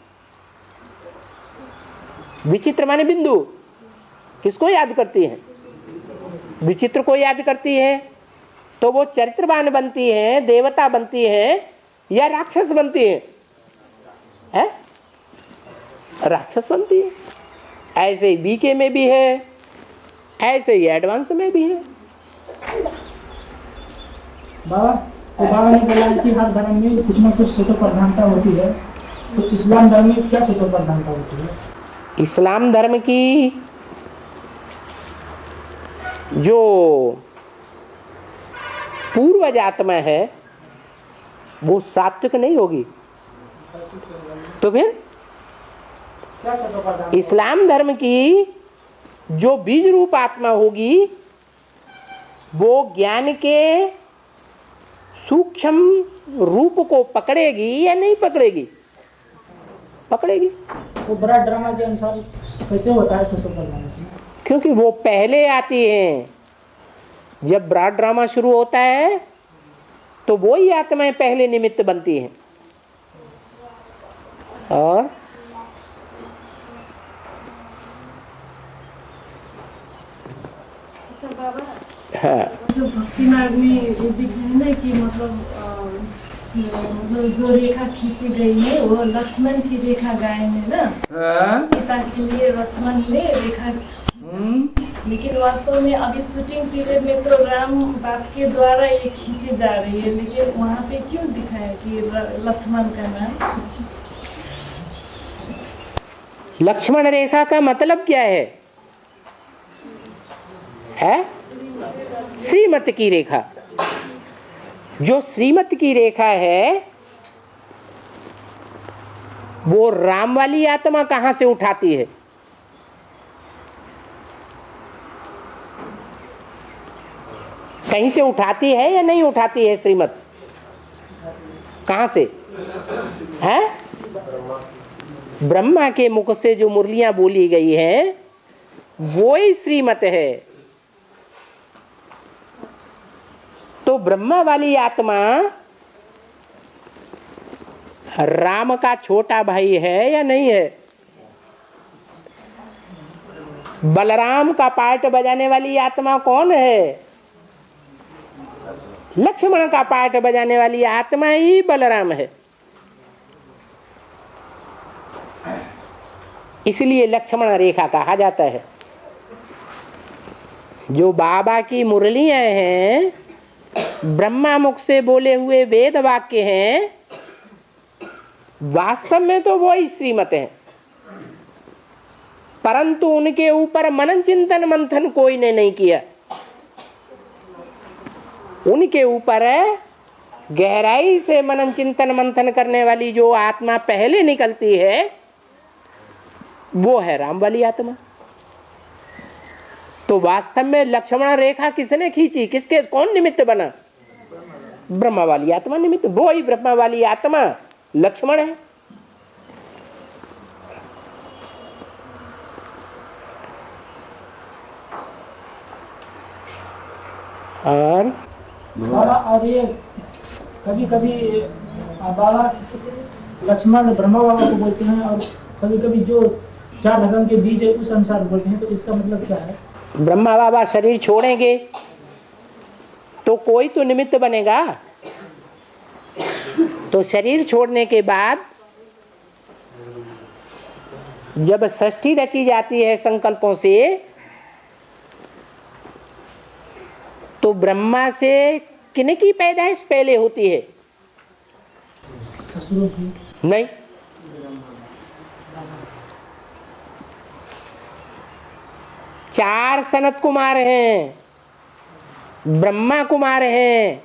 विचित्र माने बिंदु। किसको याद करती है? विचित्र को याद करती है तो वो चरित्रवान बनती है, देवता बनती है या राक्षस बनती है? है? राक्षस बनती है। ऐसे ही बीके में भी है, ऐसे ही एडवांस में भी है। बाबा, तो बाबा ने बोला कि हर धर्म में कुछ ना कुछ स्वतः प्रधानता होती है, तो इस्लाम धर्म में क्या स्वतः प्रधानता होती है? इस्लाम धर्म की जो पूर्वज आत्मा है वो सात्विक नहीं होगी। तो फिर क्या स्वतः प्रधानता? इस्लाम धर्म की जो बीज रूप आत्मा होगी वो ज्ञान के सूक्ष्म रूप को पकड़ेगी या नहीं पकड़ेगी? पकड़ेगी। वो बड़ा ड्रामा के अनुसार कैसे होता है शत्रुघ्न? क्योंकि वो पहले आती हैं। जब बड़ा ड्रामा शुरू होता है तो वो ही आत्माएं पहले निमित्त बनती हैं। और बाबा हाँ, जो भक्ति मार्ग में ये दिख रहा है ना कि मतलब जो रेखा खींची गई है वो लक्ष्मण की रेखा गायन है ना, सीता के लिए लक्ष्मण ने रेखा, लेकिन वास्तव में अभी शूटिंग पीरियड में तो राम बाप के द्वारा ये खींची जा रही है, लेकिन वहाँ पे क्यों दिखा है कि लक्ष्मण का नाम? लक्ष्मण रेखा का मतलब क्या है? श्रीमत की रेखा। जो श्रीमत की रेखा है वो राम वाली आत्मा कहां से उठाती है? कहीं से उठाती है या नहीं उठाती है? श्रीमत कहां से है? ब्रह्मा के मुख से जो मुरलियां बोली गई हैं वो ही श्रीमत है। तो ब्रह्मा वाली आत्मा राम का छोटा भाई है या नहीं है? बलराम का पार्ट बजाने वाली आत्मा कौन है? लक्ष्मण का पार्ट बजाने वाली आत्मा ही बलराम है। इसलिए लक्ष्मण रेखा कहा जाता है। जो बाबा की मुरलियां हैं, ब्रह्मा मुख से बोले हुए वेद वाक्य हैं, वास्तव में तो वो ही श्रीमत है, परंतु उनके ऊपर मनन चिंतन मंथन कोई ने नहीं किया। उनके ऊपर गहराई से मनन चिंतन मंथन करने वाली जो आत्मा पहले निकलती है वो है राम वाली आत्मा। तो वास्तव में लक्ष्मण रेखा किसने खींची? किसके कौन निमित्त बना? ब्रह्मा वाली आत्मा निमित्त। वो ही ब्रह्मा वाली आत्मा लक्ष्मण है। और बाबा, और ये कभी कभी बाबा लक्ष्मण ब्रह्मा बाबा को बोलते हैं और कभी कभी जो चार धर्म के बीज है उस अनुसार बोलते हैं, तो इसका मतलब क्या है? ब्रह्मा बाबा शरीर छोड़ेंगे तो कोई तो निमित्त बनेगा। तो शरीर छोड़ने के बाद जब षष्ठी रची जाती है संकल्पों से, तो ब्रह्मा से किनकी पैदाइश पहले होती है? ससुरों की नहीं, चार सनत कुमार हैं, ब्रह्मा कुमार हैं,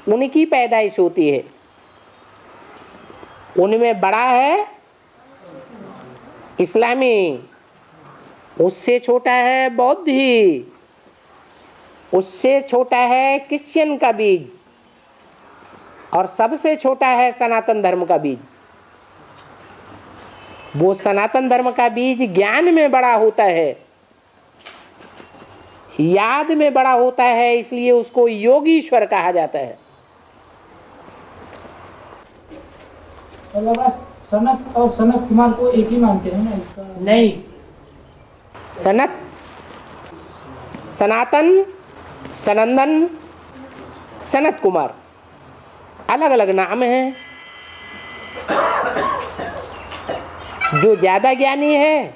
उनकी पैदाइश होती है। उनमें बड़ा है इस्लामी, उससे छोटा है बौद्धि, उससे छोटा है क्रिश्चियन का बीज, और सबसे छोटा है सनातन धर्म का बीज। वो सनातन धर्म का बीज ज्ञान में बड़ा होता है, याद में बड़ा होता है, इसलिए उसको योगीश्वर कहा जाता है। सनत और सनत कुमार को एक ही मानते हैं ना? इसका नहीं, सनत, सनातन, सनंदन, सनत कुमार अलग अलग नाम हैं। जो ज्यादा ज्ञानी है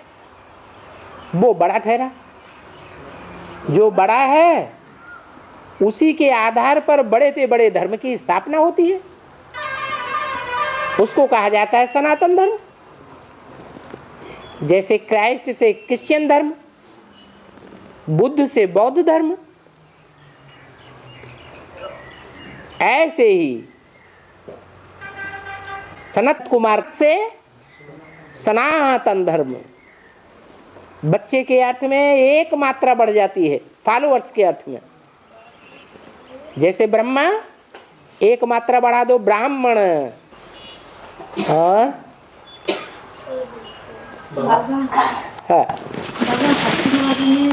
वो बड़ा ठहरा, जो बड़ा है उसी के आधार पर बड़े से बड़े धर्म की स्थापना होती है, उसको कहा जाता है सनातन धर्म। जैसे क्राइस्ट से क्रिश्चियन धर्म, बुद्ध से बौद्ध धर्म, ऐसे ही सनत कुमार से सनातन धर्म। बच्चे के अर्थ में एक मात्रा बढ़ जाती है, फॉलोअर्स के अर्थ में। जैसे ब्रह्मा, एक मात्रा बढ़ा दो ब्राह्मण, और बाबा हाँ बाबा भक्तिमार्ग में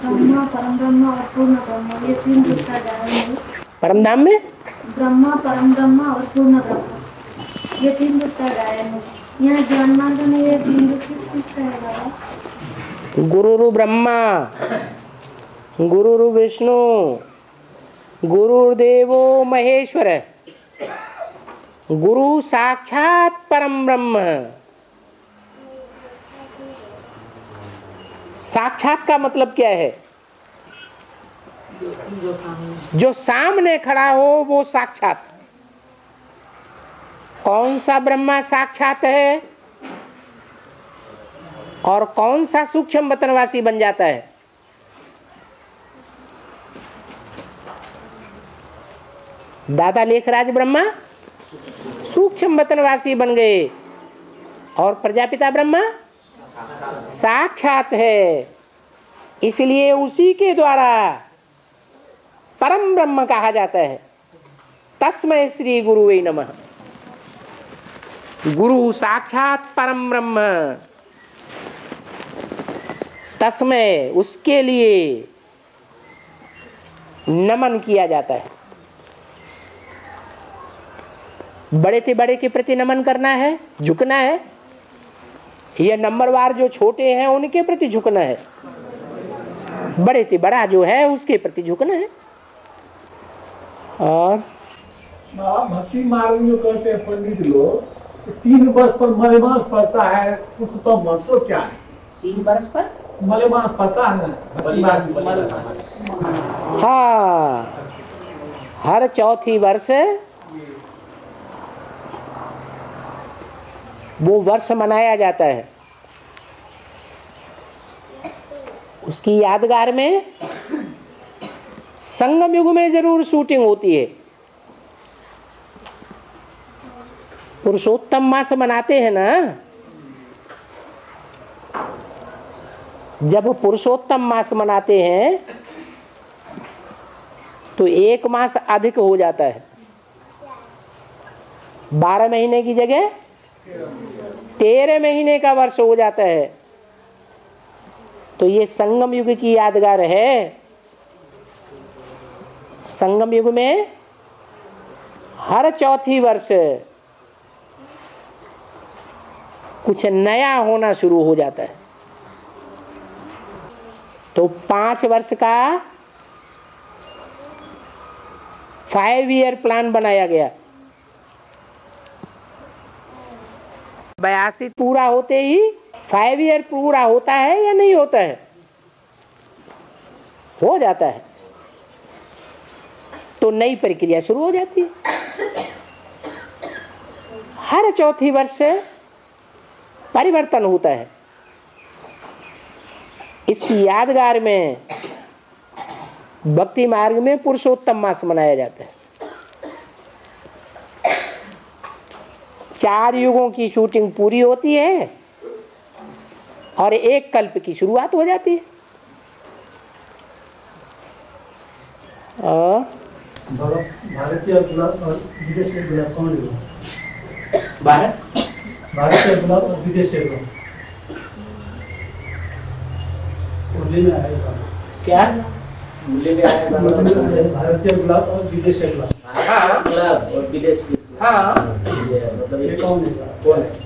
ब्रह्मा परम ब्रह्म और पूर्ण ब्रह्म ये तीन जुटता जा रहे हैं। परम धाम में ब्रह्मा परम ब्रह्म और पूर्ण ब्रह्म ये तीन जुटता जा रहे हैं। यहाँ ज्ञान मार्ग में ये तीन जुटता है बाबा। गुरुरु ब्रह्मा गुरुरु विष्णु गुरुर्देवो महेश्वर गुरु साक्षात परम ब्रह्म। साक्षात का मतलब क्या है? जो सामने खड़ा हो वो साक्षात। कौन सा ब्रह्मा साक्षात है और कौन सा सूक्ष्म वतनवासी बन जाता है? दादा लेखराज ब्रह्मा सूक्ष्म वतनवासी बन गए और प्रजापिता ब्रह्मा साक्षात है, इसलिए उसी के द्वारा परम ब्रह्म कहा जाता है। तस्मै श्री गुरुवे नमः। गुरु साक्षात परम ब्रह्म, तस्मै उसके लिए नमन किया जाता है। बड़े से बड़े के प्रति नमन करना है, झुकना है। ये नंबरवार जो छोटे हैं उनके प्रति झुकना है, बड़े से बड़ा जो है उसके प्रति झुकना है। और भक्ति मार्ग में करते हैं पंडित लोग 3 वर्ष पर मलेमास पड़ता है, कुछ तो मतलब क्या है? 3 वर्ष पर मलेमास पड़ता है ना? हाँ, हर चौथी वर्ष वो वर्ष मनाया जाता है। उसकी यादगार में संगम युग में जरूर शूटिंग होती है। पुरुषोत्तम मास मनाते हैं ना, जब पुरुषोत्तम मास मनाते हैं तो 1 मास अधिक हो जाता है। 12 महीने की जगह 13 महीने का वर्ष हो जाता है। तो ये संगम युग की यादगार है। संगम युग में हर चौथी वर्ष कुछ नया होना शुरू हो जाता है। तो 5 वर्ष का 5 ईयर प्लान बनाया गया। 82 पूरा होते ही 5 ईयर पूरा होता है या नहीं होता है? हो जाता है। तो नई प्रक्रिया शुरू हो जाती है। हर चौथी वर्ष परिवर्तन होता है। इसकी यादगार में भक्ति मार्ग में पुरुषोत्तम मास मनाया जाता है। 4 युगों की शूटिंग पूरी होती है और 1 कल्प की शुरुआत हो जाती है। भारतीय गुलाब और विदेशी गुलाब कौन है? भारतीय गुलाब और विदेशी गुलाब में आएगा क्या? भारतीय गुलाब और विदेशी गुलाब। हाँ, गुलाब और विदेशी। हाँ, मतलब ये कौन है?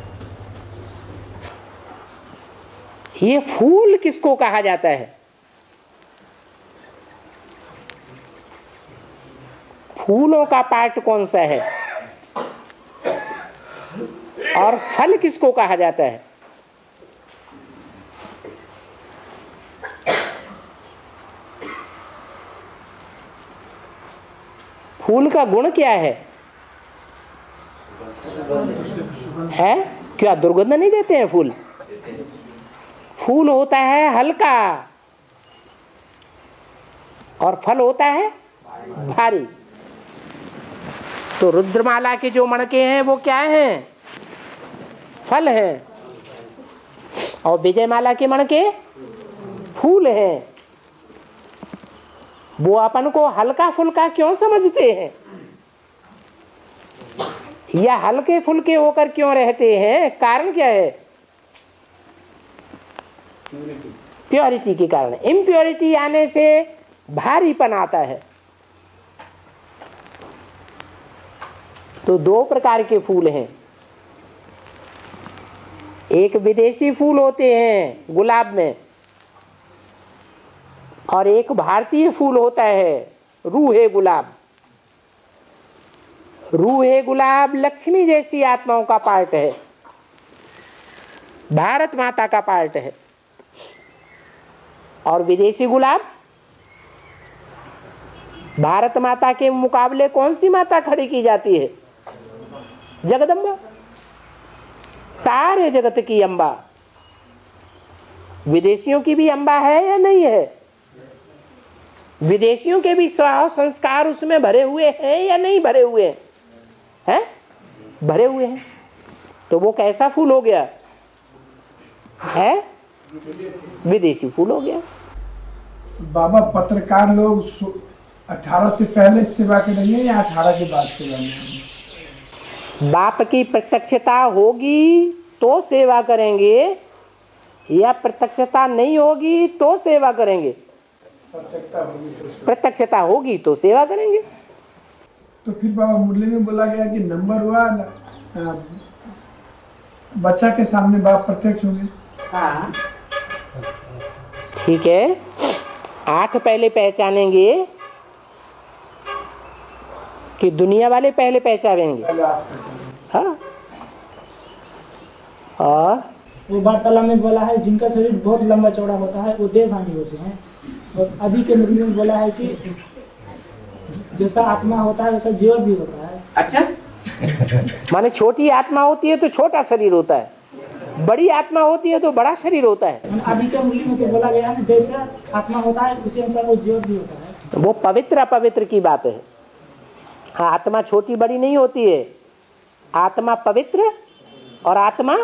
ये फूल किसको कहा जाता है? फूलों का पार्ट कौन सा है? और फल किसको कहा जाता है? फूल का गुण क्या है? क्या दुर्गंध नहीं देते हैं फूल? फूल होता है हल्का और फल होता है भारी। तो रुद्रमाला के जो मणके हैं वो क्या हैं? फल हैं। और विजयमाला के मणके फूल हैं। वो अपन को हल्का फुल्का क्यों समझते हैं या हल्के फुल्के होकर क्यों रहते हैं? कारण क्या है? प्योरिटी के कारण। इम्प्योरिटी आने से भारीपन आता है। तो दो प्रकार के फूल हैं, एक विदेशी फूल होते हैं गुलाब में, और एक भारतीय फूल होता है रूहे गुलाब। रूहे गुलाब लक्ष्मी जैसी आत्माओं का पार्ट है, भारत माता का पार्ट है। और विदेशी गुलाब, भारत माता के मुकाबले कौन सी माता खड़ी की जाती है? जगदम्बा, सारे जगत की अम्बा। विदेशियों की भी अम्बा है या नहीं है? विदेशियों के भी स्वभाव संस्कार उसमें भरे हुए हैं या नहीं भरे हुए हैं? हैं? भरे हुए हैं। तो वो कैसा फूल हो गया है? विदेशी फूल हो गया। बाबा पत्रकार लोग 18 से पहले सेवा करेंगे या 18 के बाद सेवा करेंगे? बाप की प्रत्यक्षता होगी तो सेवा करेंगे, या प्रत्यक्षता नहीं होगी तो सेवा करेंगे? प्रत्यक्षता होगी तो सेवा करेंगे। तो फिर बाबा मुरली में बोला गया कि नंबर हुआ बच्चा के सामने बाप प्रत्यक्ष होंगे। हाँ ठीक है, 8 पहले पहचानेंगे कि दुनिया वाले पहले पहचानेंगे? हाँ। और वो वार्तालाप में बोला है जिनका शरीर बहुत लंबा चौड़ा होता है वो देवभानी होते हैं, और अभी के मुरली में बोला है कि जैसा आत्मा होता है वैसा जीवन भी होता है। अच्छा माने छोटी आत्मा होती है तो छोटा शरीर होता है, बड़ी आत्मा होती है तो बड़ा शरीर होता है। अभी के मुरली में तो बोला गया है जैसा आत्मा होता है उसी अनुसार वो जीवन भी होता है। वो पवित्र अपवित्र की बात है। हाँ, आत्मा छोटी बड़ी नहीं होती है, आत्मा पवित्र और आत्मा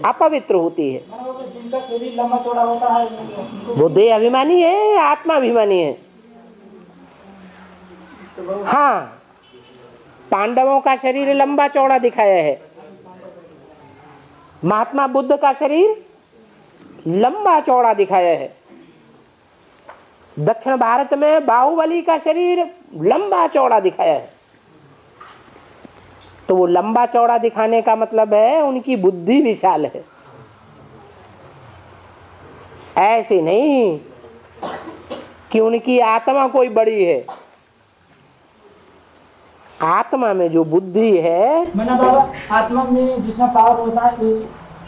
अपवित्र होती है। जिनका शरीर लंबा चौड़ा होता है वो देह अभिमानी है, आत्मा अभिमानी है। हाँ, पांडवों का शरीर लंबा चौड़ा दिखाया है, महात्मा बुद्ध का शरीर लंबा चौड़ा दिखाया है। दक्षिण भारत में बाहुबली का शरीर लंबा चौड़ा दिखाया है। तो वो लंबा चौड़ा दिखाने का मतलब है उनकी बुद्धि विशाल है, ऐसे नहीं कि उनकी आत्मा कोई बड़ी है। आत्मा में जो बुद्धि है, मैंने बाबा आत्मा में जितना पावर होता है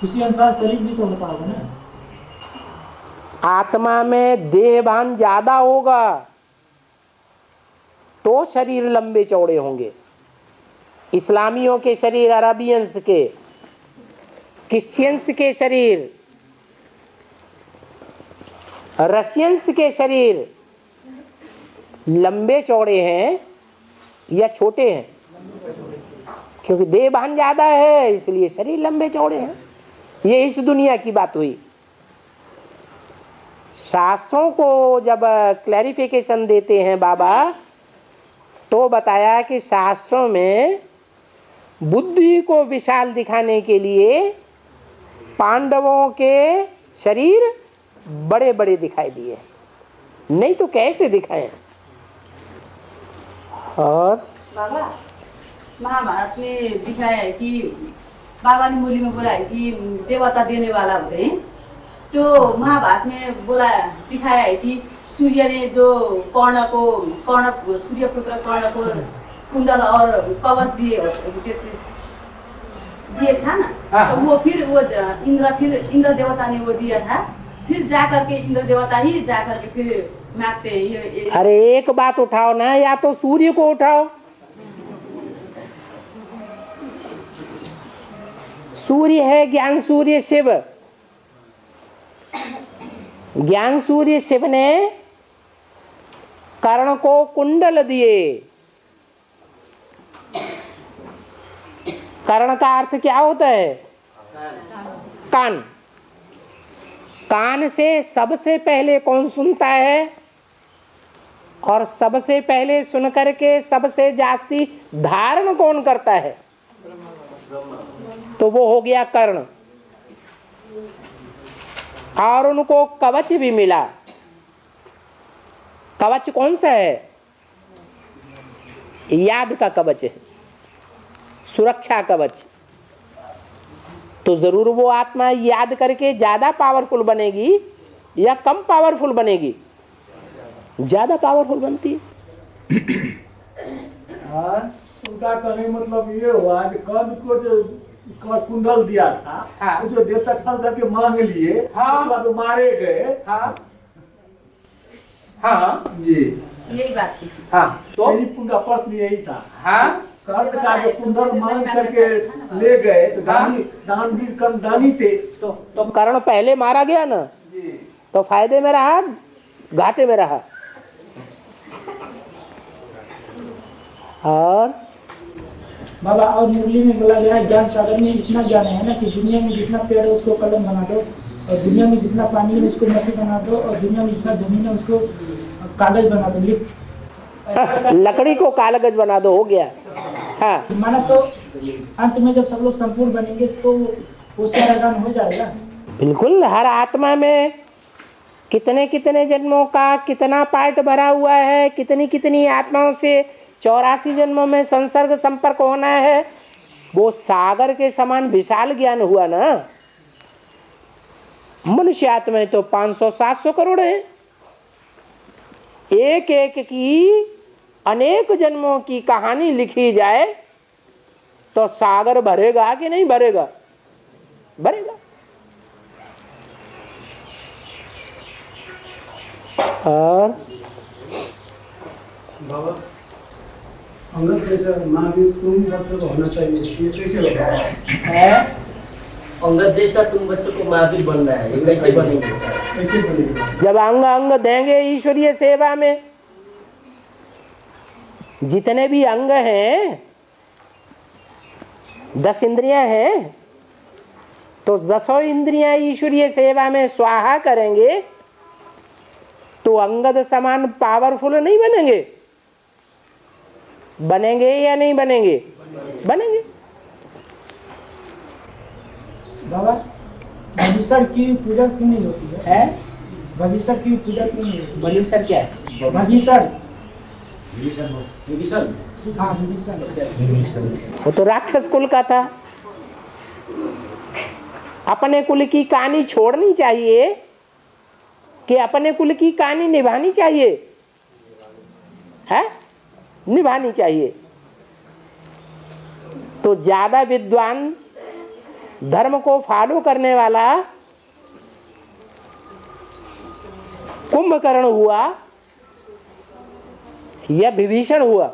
उसी अनुसार शरीर भी तो होता होगा ना। आत्मा में देहभान ज्यादा होगा तो शरीर लंबे चौड़े होंगे। इस्लामियों के शरीर, अरबियंस के, क्रिश्चियंस के शरीर, रशियंस के शरीर लंबे चौड़े हैं या छोटे हैं? क्योंकि देहभान ज्यादा है इसलिए शरीर लंबे चौड़े हैं। ये इस दुनिया की बात हुई। शास्त्रों को जब क्लैरिफिकेशन देते हैं बाबा तो बताया कि शास्त्रों में बुद्धि को विशाल दिखाने के लिए पांडवों के शरीर बड़े बड़े दिखाई दिए, नहीं तो कैसे दिखाएं। और बाबा महाभारत में दिखाया है कि बाबा ने मुरली में बोला है कि देवता देने वाला होते हैं। तो महाभारत में बोला दिखाया है कि सूर्य ने जो सूर्यपुत्र कर्ण को कुंडल और कवच दिए था ना। तो वो फिर इंद्र देवता ने वो दिया था। फिर जाकर के इंद्र देवता ही जाकर के फिर मांगते हैं ये। अरे एक बात उठाओ ना, या तो सूर्य को उठाओ। सूर्य है ज्ञान सूर्य शिव। ज्ञान सूर्य शिव ने कर्ण को कुंडल दिए। कर्ण का अर्थ क्या होता है? कान। कान से सबसे पहले कौन सुनता है और सबसे पहले सुन करके सबसे जास्ती धारण कौन करता है? तो वो हो गया कर्ण। और उनको कवच भी मिला। कवच कौन सा है? याद का कवच है, सुरक्षा कवच। तो जरूर वो आत्मा याद करके ज्यादा पावरफुल बनेगी या कम पावरफुल बनेगी? ज्यादा पावरफुल बनती है। और उनका कहने मतलब ये हुआ कि कर्ण को जो कुंडल दिया था, हाँ। वो जो देवता छल करके मांग लिए, हाँ। उसके बाद वो मारे गए। हाँ हाँ जी यही बात थी। हाँ। तो यही उनका प्रश्न यही था। हाँ कर्ण का जो कुंडल मांग करके ले गए, तो दानवीर कर्ण दानी थे। तो कर्ण पहले मारा गया ना, जी तो फायदे में रहा घाटे में रहा? और बाबा और मुरली में बोला गया है, ज्ञान सागर में इतना ज्ञान है ना कि दुनिया में जितना पेड़ है उसको कलम बना दो, और दुनिया में जितना पानी है उसको मछली बना दो, और दुनिया में जितना जमीन है उसको कागज बना दो, लिख लकड़ी को कागज बना दो, हो गया। हाँ माना तो अंत में जब सब लोग संपूर्ण बनेंगे तो वो सारा ज्ञान हो जाएगा। बिल्कुल। हर आत्मा में कितने कितने जन्मों का कितना पार्ट भरा हुआ है, कितनी कितनी आत्माओं से 84 जन्मों में संसर्ग संपर्क होना है। वो सागर के समान विशाल ज्ञान हुआ ना। मनुष्य आत्मा तो 500-700 करोड़ है। एक एक की अनेक जन्मों की कहानी लिखी जाए तो सागर भरेगा कि नहीं भरेगा? भरेगा। और बाबा अंगद जैसा महावीर तुम बच्चों को होना चाहिए, ये कैसे होगा? अंगद जैसा तुम बच्चों को महावीर बनना है, ये कैसे बनेंगे? कैसे बनेगा? जब अंग अंग देंगे ईश्वरीय सेवा में, जितने भी अंग हैं, 10 इंद्रियां हैं, तो 10 इंद्रियां ईश्वरीय सेवा में स्वाहा करेंगे तो अंगद समान पावरफुल नहीं बनेंगे? बनेंगे या नहीं बनेंगे? बनेंगे। बाबा भविष्य की पूजा क्यों नहीं होती है? भविष्य की पूजा क्यों नहीं होती? भविष्य क्या है? भविष्य विभीषण। हाँ भविष्य। वो तो राक्षस कुल का था। अपने कुल की कहानी छोड़नी चाहिए कि अपने कुल की कहानी निभानी चाहिए? है निभानी चाहिए। तो ज्यादा विद्वान धर्म को फॉलो करने वाला कुंभकर्ण हुआ या विभीषण हुआ?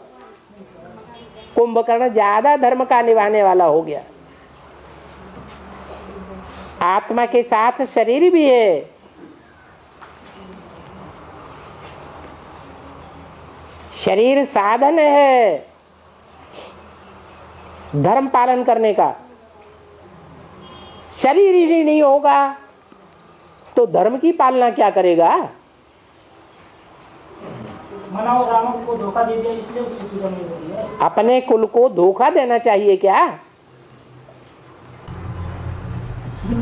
कुंभकर्ण ज्यादा धर्म का निभाने वाला हो गया। आत्मा के साथ शरीर भी है। शरीर साधन है धर्म पालन करने का। शरीर ही नहीं होगा तो धर्म की पालना क्या करेगा? मना वो रावण को धोखा दे दिया इसलिए उसकी पूजा नहीं होती है। अपने कुल को धोखा देना चाहिए क्या?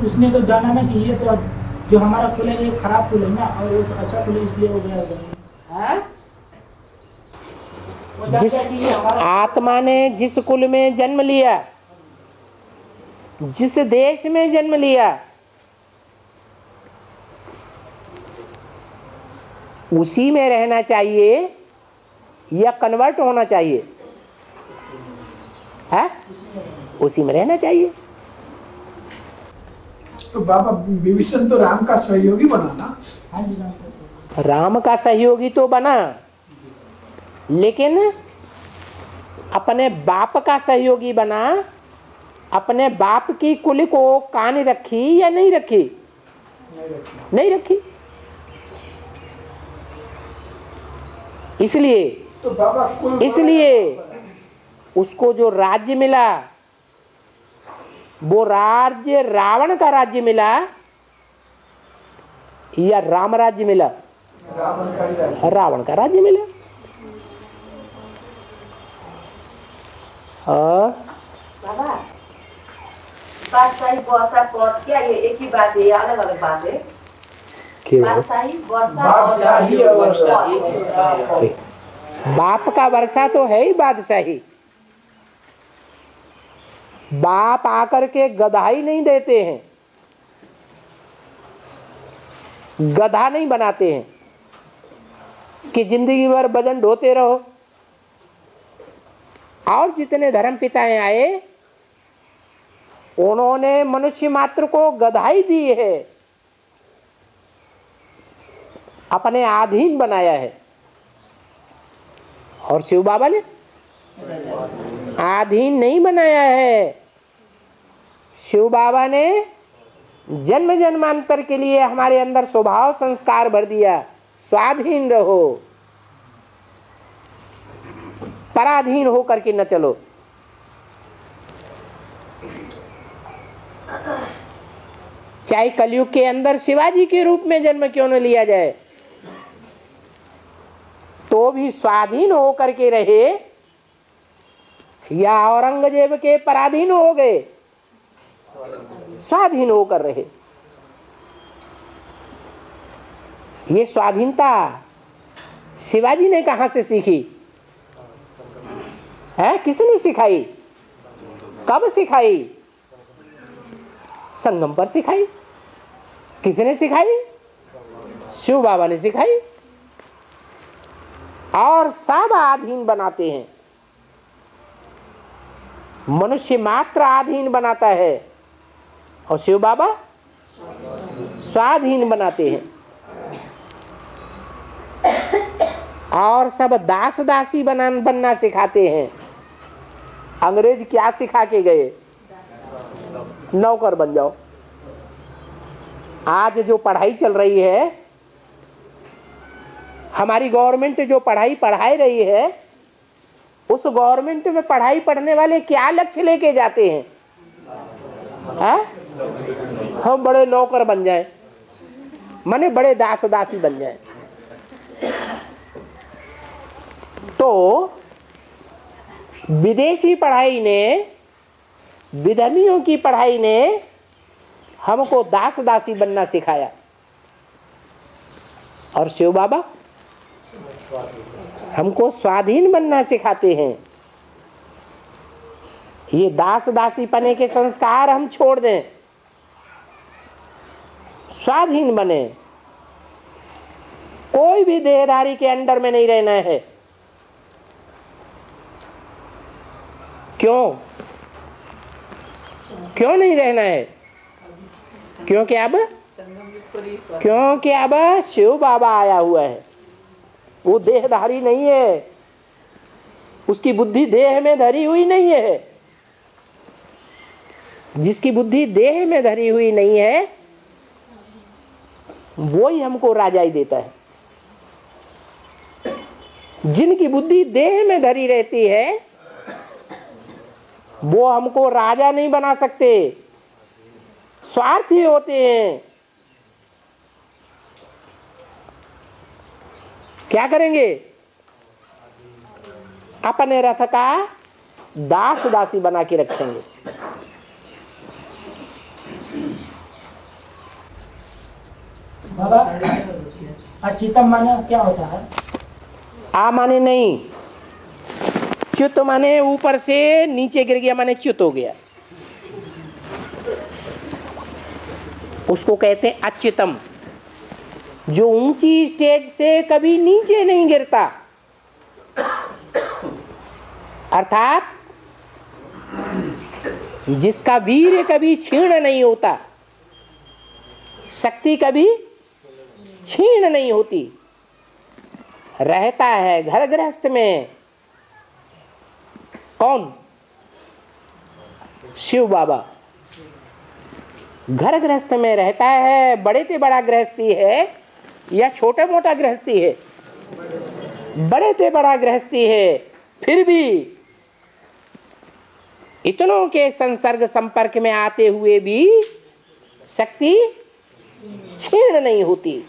उसने तो जाना ना कि ये तो जो हमारा कुल है ये खराब कुल है ना, और वो अच्छा कुल है इसलिए हो गया। जिस आत्मा ने जिस कुल में जन्म लिया, जिस देश में जन्म लिया, उसी में रहना चाहिए या कन्वर्ट होना चाहिए? है उसी में रहना चाहिए। तो बाबा विभीषण तो राम का सहयोगी बना ना? हाँ जी राम का सहयोगी तो बना, लेकिन अपने बाप का सहयोगी बना। अपने बाप की कुल को कान रखी या नहीं रखी? नहीं रखी। इसलिए तो बाबा कुल इसलिए उसको जो राज्य मिला वो राज्य रावण का राज्य मिला या राम राज्य मिला? रावण का राज्य मिला। और बाबा बादशाही बसा पद क्या ये एक ही बात है या अलग अलग बात है? बादशाही वर्षा और बादशाही और वर्षा। बाप का वर्षा तो है ही बादशाही। बाप आकर के गधाई नहीं देते हैं, गधा नहीं बनाते हैं कि जिंदगी भर वजन ढोते रहो। और जितने धर्म पिताएं आए उन्होंने मनुष्य मात्र को गधाई दी है, अपने अधीन बनाया है। और शिव बाबा ने अधीन नहीं बनाया है। शिव बाबा ने जन्म जन्मांतर के लिए हमारे अंदर स्वभाव संस्कार भर दिया, स्वाधीन रहो, पराधीन होकर के न चलो। चाहे कलयुग के अंदर शिवाजी के रूप में जन्म क्यों न लिया जाए, तो भी स्वाधीन होकर के रहे, या औरंगजेब के पराधीन हो गए, स्वाधीन होकर रहे। ये स्वाधीनता शिवाजी ने कहां से सीखी है? किसने सिखाई? कब सिखाई? संगम पर सिखाई। किसने सिखाई? शिव बाबा ने सिखाई। और सब अधीन बनाते हैं, मनुष्य मात्र अधीन बनाता है और शिव बाबा स्वाधीन बनाते हैं। और सब दास दासी बनना सिखाते हैं। अंग्रेज क्या सिखा के गए? नौकर बन जाओ। आज जो पढ़ाई चल रही है, हमारी गवर्नमेंट जो पढ़ाई पढ़ाई रही है, उस गवर्नमेंट में पढ़ाई पढ़ने वाले क्या लक्ष्य लेके जाते हैं? हम बड़े नौकर बन जाएं, माने बड़े दास दासी बन जाएं। तो विदेशी पढ़ाई ने, विधर्मियों की पढ़ाई ने हमको दास दासी बनना सिखाया। और शिव बाबा हमको स्वाधीन बनना सिखाते हैं। ये दास दासी पने के संस्कार हम छोड़ दें, स्वाधीन बने। कोई भी देहधारी के अंडर में नहीं रहना है। क्यों नहीं रहना है? क्योंकि अब शिव बाबा आया हुआ है। वो देहधारी नहीं है, उसकी बुद्धि देह में धरी हुई नहीं है। जिसकी बुद्धि देह में धरी हुई नहीं है, वो ही हमको राजाई देता है। जिनकी बुद्धि देह में धरी रहती है, वो हमको राजा नहीं बना सकते, स्वार्थी होते हैं। क्या करेंगे? अपने रथ का दास दासी बना के रखेंगे। बाबा, अच्युतम माने क्या होता है? आ माने नहीं, च्युत माने ऊपर से नीचे गिर गया, माने च्युत हो गया। उसको कहते हैं अच्युतम, जो ऊंची स्टेज से कभी नीचे नहीं गिरता। अर्थात जिसका वीर कभी क्षीण नहीं होता, शक्ति कभी क्षीण नहीं होती, रहता है घर गृहस्थ में। कौन? शिव बाबा घर गृहस्थ में रहता है। बड़े से बड़ा गृहस्थी है या छोटा मोटा गृहस्थी है? बड़े से बड़ा गृहस्थी है, फिर भी इतनों के संसर्ग संपर्क में आते हुए भी शक्ति क्षीण नहीं होती,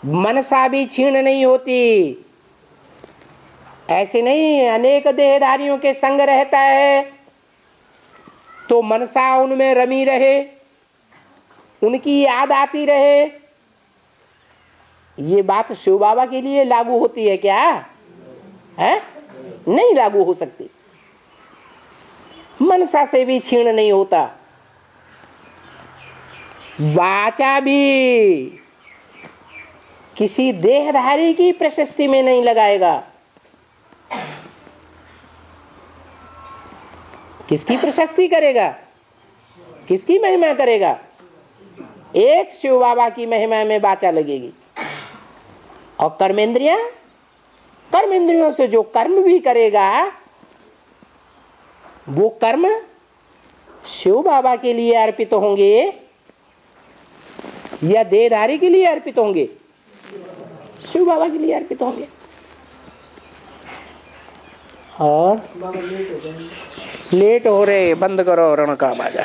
मनसा भी क्षीण नहीं होती। ऐसे नहीं, अनेक देहधारियों के संग रहता है तो मनसा उनमें रमी रहे, उनकी याद आती रहे, ये बात शिव बाबा के लिए लागू होती है क्या? है? नहीं लागू हो सकती। मनसा से भी छीण नहीं होता। वाचा भी किसी देहधारी की प्रशस्ति में नहीं लगाएगा। किसकी प्रशस्ति करेगा? किसकी महिमा करेगा? एक शिव बाबा की महिमा में वाचा लगेगी। और कर्मेंद्रियां, कर्मेंद्रियों से जो कर्म भी करेगा वो कर्म शिव बाबा के लिए अर्पित होंगे या देहधारी के लिए अर्पित होंगे? शिव बाबा के लिए अर्पित होंगे। और लेट हो रहे, बंद करो रण का बाजा।